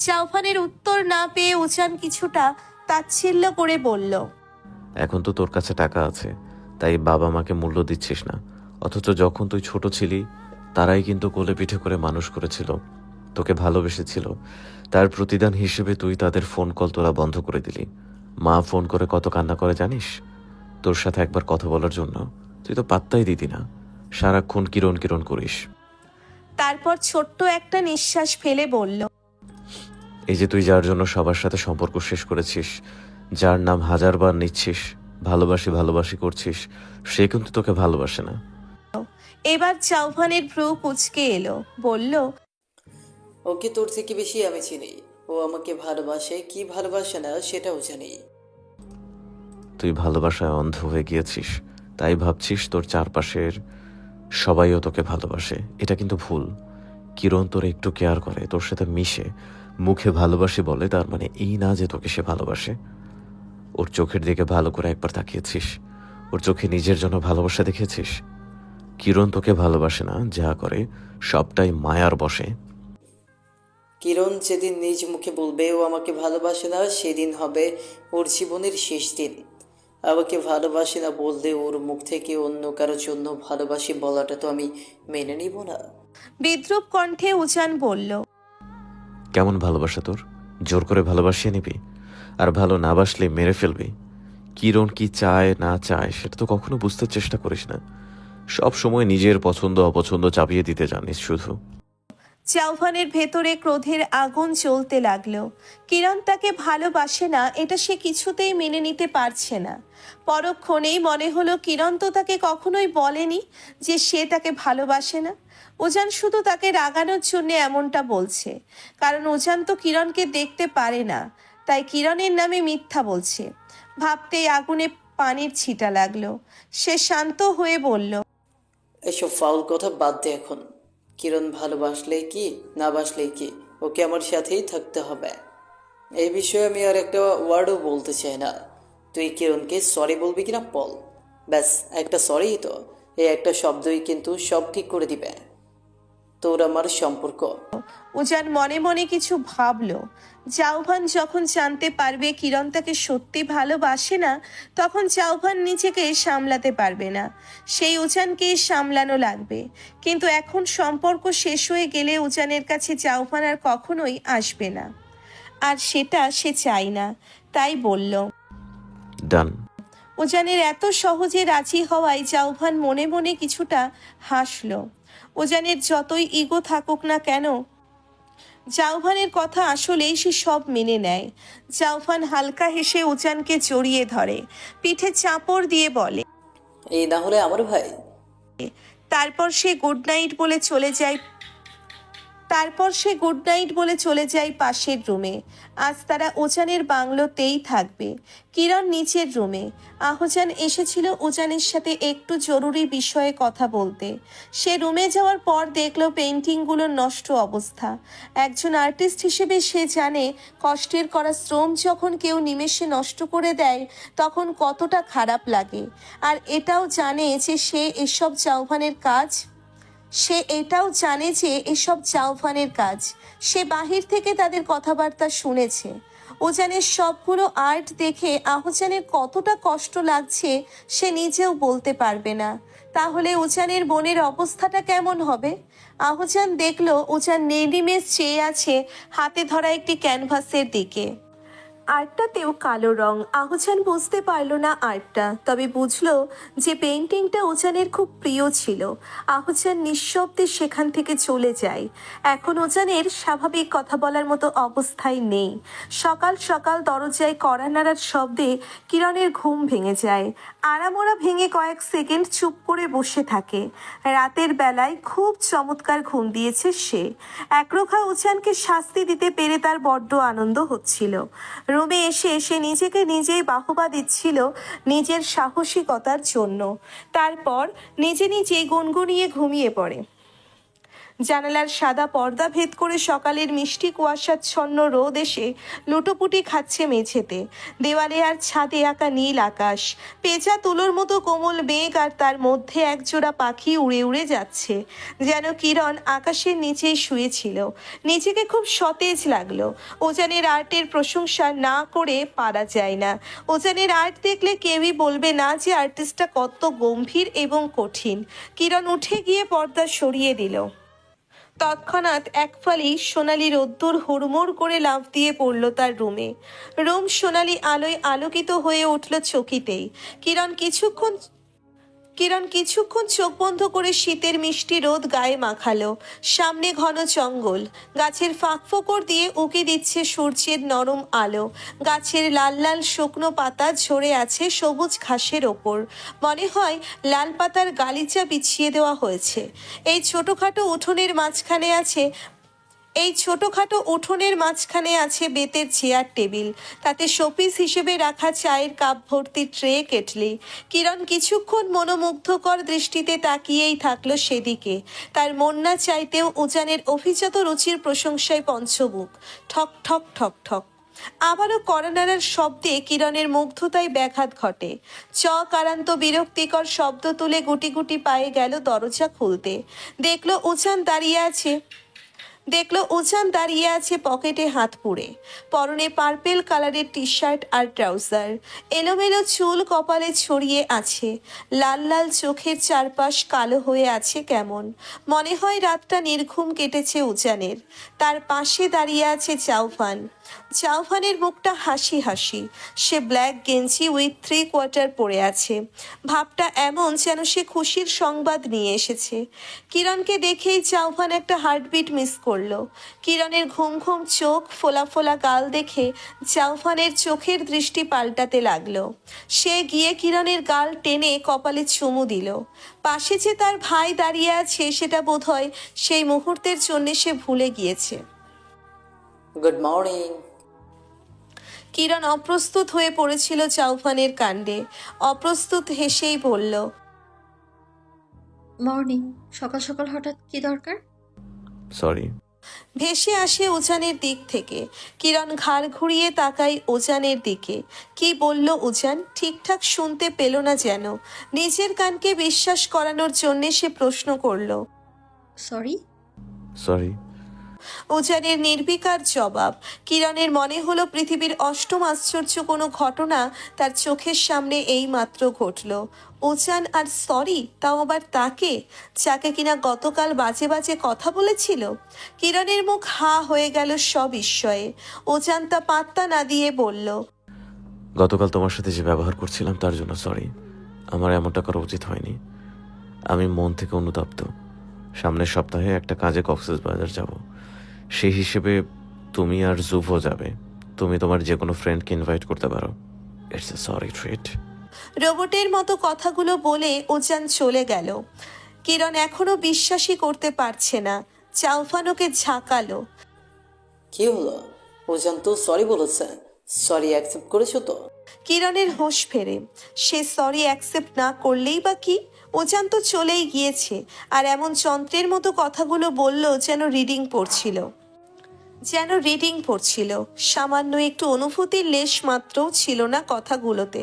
জাউফানের উত্তর না পেয়ে উজান কিছুটা তাচ্ছিল্য করে বলল, এখন তো তোর কাছে টাকা আছে, তাই বাবা মাকে মূল্য দিচ্ছিস না। অথচ যখন তুই ছোট ছিলি, তারাই কিন্তু কোলে পিঠে করে মানুষ করেছিল, তোকে ভালোবেসেছিল। তার প্রতিদান হিসেবে তুই তাদের ফোন কল তোরা বন্ধ করে দিলি। মা ফোন করে কত কান্না করে জানিস? তোর সাথে একবার কথা বলার জন্য তুই তো পাত্তাই দিতি না, সারাক্ষণ কিরণ কিরণ করিস। তারপর ছোট্ট একটা নিঃশ্বাস ফেলে বলল, এই যে তুই যার জন্য সবার সাথে সম্পর্ক শেষ করেছিস, যার নাম 1000 বার নিচ্ছিস, ভালোবাসি ভালোবাসি করছিস, সে কিন্তু তোকে ভালোবাসে না। এবার জাউফানের ভ্রু কুঁচকে এলো, বলল, ওকে তোর থেকে বেশি আমি চিনি। ও আমাকে ভালোবাসে কি ভালোবাসে না সেটাও জানি। তুই ভালোবাসায় অন্ধ হয়ে গিয়েছিস, তাই ভাবছিস তোর চারপাশের সবাইও তোকে ভালোবাসে। এটা কিন্তু ভুল। কিরণ তোর একটু কেয়ার করে, তোর সাথে মিশে, মুখে ভালোবাসে বলে তার মানে এই না যে তোকে সে ভালোবাসে। ওর চোখের দিকে ভালো করে একবার তাকিয়েছিস? ওর চোখে নিজের জন্য ভালোবাসা দেখেছিস? কিরণ তোকে ভালোবাসে না, যা করে সবটাই মায়ার বশে। কিরণ যেদিন নিজ মুখে বলবে ও আমাকে ভালোবাসে না, সেদিন হবে ওর জীবনের শেষ দিন। আমাকে ভালোবাসে না বললে ওর মুখ থেকে অন্য কারোর জন্য ভালোবাসি বলাটা তো আমি মেনে নিব না। বিদ্রুপ কণ্ঠে উজান বলল, কেমন ভালোবাসা তোর? জোর করে ভালোবাসিয়ে নিবি, আর ভালো না বাসলে মেরে ফেলবি? কিরণ কি চায় না চায় সেটা তো কখনো বুঝতে চেষ্টা করিস না। সব সময় নিজের পছন্দ অপছন্দ চাপিয়ে দিতে জানিস শুধু। চাউফানের ভেতরে ক্রোধের আগুন জ্বলতে লাগলো। কিরণ তাকে ভালোবাসে না এটা সে কিছুতেই মেনে নিতে পারছে না। পরক্ষণেই মনে হলো কিরণ তো তাকে কখনোই বলেনি যে সে তাকে ভালোবাসে না। উজান শুধু তাকে রাগানোর জন্য এমনটা বলছে, কারণ উজান তো কিরণকে দেখতে পারে না, তাই কিরণের নামে মিথ্যা বলছে। ভাবতেই আগুনে পানির ছিটা লাগলো। সে শান্ত হয়ে বলল, এসব ফাউল কথা বাদ দে এখন। কিরণ ভালোবাসলে কি না বাসলে কি, ওকে আমার সাথেই থাকতে হবে। এই বিষয়ে আমি আর একটা ওয়ার্ডও বলতে চাই না। তুই কিরণকে সরি বলবি কিনা বল। ব্যাস একটা সরিই তো, এই একটা শব্দই কিন্তু সব ঠিক করে দিবে তোর আমার সম্পর্ক। উজান মনে মনে কিছু ভাবলো। চাউভান যখন জানতে পারবে কিরণ তাকে সত্যি ভালোবাসে না, তখন চাউভান নিজেকে সামলাতে পারবে না, সেই উজানকে সামলানো লাগবে। কিন্তু এখন সম্পর্ক শেষ হয়ে গেলে উজানের কাছে চাউভান আর কখনোই আসবে না, আর সেটা সে চায় না। তাই বলল, ডান। উজানের এত সহজে রাজি হওয়ায় চাউভান মনে মনে কিছুটা হাসলো। উজানের যতই ইগো থাকুক না কেন, চাউফানের কথা আসলেই সে সব মেনে নেয়। চাউফান হালকা হেসে উজানকে জড়িয়ে ধরে, পিঠে চাপড় দিয়ে বলে, এই না হলে আমার ভাই। তারপর সে গুড নাইট বলে চলে যায় পাশের রুমে। আজ তারা উজানের বাংলোতেই থাকবে, কিরণ নিচের রুমে। আহজান এসেছিল উজানের সাথে একটু জরুরি বিষয়ে কথা বলতে। সে রুমে যাওয়ার পর দেখলো পেন্টিংগুলোর নষ্ট অবস্থা। একজন আর্টিস্ট হিসেবে সে জানে কষ্টের করা শ্রম যখন কেউ নিমেষে নষ্ট করে দেয় তখন কতটা খারাপ লাগে। আর এটাও জানে যে এসব চাউফানের কাজ। সে বাহির থেকে তাদের কথাবার্তা শুনেছে। উজানের সবগুলো আর্ট দেখে আহজানের কতটা কষ্ট লাগছে সে নিজেও বলতে পারবে না। তাহলে উজানের বোনের অবস্থাটা কেমন হবে? আহজান দেখলো উজান নির্নিমেষ চেয়ে আছে হাতে ধরা একটি ক্যানভাসের দিকে। আর্টটাতেও কালো রং। আহজান বুঝতে পারলো না আর্টটা, তবে বুঝলো যে পেইন্টিংটা উজানের খুব প্রিয় ছিল। আহজান নিঃশব্দে সেখান থেকে চলে যায়। এখন উজানের স্বাভাবিক কথা বলার মতো অবস্থায় নেই। সকাল সকাল দরজায় কড়া নাড়ার শব্দে কিরণের ঘুম ভেঙে যায়। আড়ামোড়া ভেঙে কয়েক সেকেন্ড চুপ করে বসে থাকে। রাতের বেলায় খুব চমৎকার ঘুম দিয়েছে সে। একরোখা উজানকে শাস্তি দিতে পেরে তার বড্ড আনন্দ হচ্ছিল। রুমে এসে সে নিজেকে নিজেই বাহবা দিচ্ছিল নিজের সাহসিকতার জন্য। তারপর নিজে নিজেই গুনগুনিয়ে ঘুমিয়ে পড়ে। জানালার সাদা পর্দা ভেদ করে সকালের মিষ্টি কুয়াশাচ্ছন্ন রোদ এসে লুটোপুটি খাচ্ছে মেঝেতে। দেওয়ালে আর ছাদে আঁকা নীল আকাশ, পেঁচা তুলোর মতো কোমল মেঘ, আর তার মধ্যে একজোড়া পাখি উড়ে উড়ে যাচ্ছে, যেন কিরণ আকাশের নিচেই শুয়েছিল। নিজেকে খুব সতেজ লাগলো। উজানের আর্টের প্রশংসা না করে পারা যায় না। উজানের আর্ট দেখলে কেউই বলবে না যে আর্টিস্টটা কত গম্ভীর এবং কঠিন। কিরণ উঠে গিয়ে পর্দা সরিয়ে দিল। তৎক্ষণাৎ এক ফালি সোনালি রোদ্দুর হুড়মুড় করে লাফ দিয়ে পড়ল তার রুমে। রুম সোনালি আলোয় আলোকিত হয়ে উঠল চকিতেই। কিরণ কিছুক্ষণ চোখ বন্ধ করে শীতের মিষ্টি রোদ গায়ে মাখালো। সামনে ঘন জঙ্গল, গাছের ফাঁক ফোকর দিয়ে উঁকি দিচ্ছে সূর্যের নরম আলো। গাছের লাল লাল শুকনো পাতা ঝরে আছে সবুজ ঘাসের ওপর, মনে হয় লাল পাতার গালিচা বিছিয়ে দেওয়া হয়েছে। এই ছোটোখাটো উঠোনের মাঝখানে আছে এই ছোটখাটো উঠোনের মাঝখানে আছে বেতের চেয়ার টেবিল, তাতে শোপিস হিসেবে রাখা চায়ের কাপ ভর্তি ট্রে কেটলি। কিরণ কিছুক্ষণ মনোমুগ্ধকর দৃষ্টিতে তাকিয়েই থাকলো সেদিকে। তার মন না চাইতেও উজানের অভিজাত রুচির প্রশংসায় পঞ্চমুখ। ঠক ঠক ঠক ঠক। আবারও কড়ানাড়ার শব্দে কিরণের মুগ্ধতায় ব্যাঘাত ঘটে। চকারান্ত বিরক্তিকর শব্দ তুলে গুটি গুটি পায়ে গেল দরজা খুলতে। দেখলো উজান দাঁড়িয়ে আছে পকেটে হাত পুড়ে, পরনে পার্পেল কালারের টি শার্ট আর ট্রাউজার, এলোমেলো চুল কপালে ছড়িয়ে আছে, লাল লাল চোখের চারপাশ কালো হয়ে আছে কেমন। মনে হয় রাতটা নির্ঘুম কেটেছে উজানের। তার পাশে দাঁড়িয়ে আছে চাউফানের মুখটা হাসি হাসি। সে ব্ল্যাক গেঞ্জি উইথ 3/4 পরে আছে। ভাবটা এমন যেন সে খুশির সংবাদ নিয়ে এসেছে। কিরণকে দেখেই চাউফান একটা হার্টবিট মিস করলো। কিরণের ঘুম ঘুম চোখ, ফোলা ফোলা গাল দেখে চাউফানের চোখের দৃষ্টি পাল্টাতে লাগলো। সে গিয়ে কিরণের গাল টেনে কপালে চুমু দিল। পাশে যে তার ভাই দাঁড়িয়ে আছে সেটা বোধহয় সেই মুহূর্তের জন্য সে ভুলে গিয়েছে। Good morning. কিরণ অপ্রস্তুত হয়ে পড়েছিল চাউফানের কাণ্ডে। অপ্রস্তুত হেসেই বলল, মর্নিং। সকাল সকাল হঠাৎ কি দরকার? সরি। ভেসে আসে উজানের দিক থেকে। কিরণ ঘাড় ঘুরিয়ে তাকায় উজানের দিকে। কি বলল উজান ঠিকঠাক শুনতে পেল না যেন। নিজের কানকে বিশ্বাস করানোর জন্যে সে প্রশ্ন করল, সরি। সরি। উজানের নির্বিকার জবাব। কিরণের মনে হলো পৃথিবীর অষ্টম আশ্চর্য কোনো ঘটনা তার চোখের সামনে এই মাত্র ঘটল। উজান আর সরি, তাও আবার তাকে, যাকে কিনা গতকাল বাজে বাজে কথা বলেছিল। কিরণের মুখ হা হয়ে গেল সবিস্ময়ে। উজান তা পাত্তা না দিয়ে বলল, গতকাল তোমার সাথে যে ব্যবহার করছিলাম তার জন্য সরি। আমার এমনটা করা উচিত হয়নি। আমি মন থেকে অনুতপ্ত। সামনের সপ্তাহে একটা কাজে কক্সবাজার যাব। সেই হিসেবে তুমি আর জুভও যাবে। তুমি তোমার যে কোনো ফ্রেন্ডকে ইনভাইট করতে পারো। It's a sorry treat. রোবটের মতো কথাগুলো বলে উজান চলে গেল। কিরণ এখনো বিশ্বাসই করতে পারছে না। চাউফানোকে ঝাঁকালো। কি হলো? ওজান তো সরি বলেছে। সরি অ্যাকসেপ্ট করেছো তো? কিরণের হোশ ফেরে। সে সরি অ্যাকসেপ্ট না করলেই বা কি, ওজান তো চলেই গিয়েছে। আর এমন যন্ত্রের মতো কথাগুলো বলল যেন রিডিং পড়ছিল। সামান্য একটু অনুভূতির লেশ মাত্রও ছিল না কথাগুলোতে।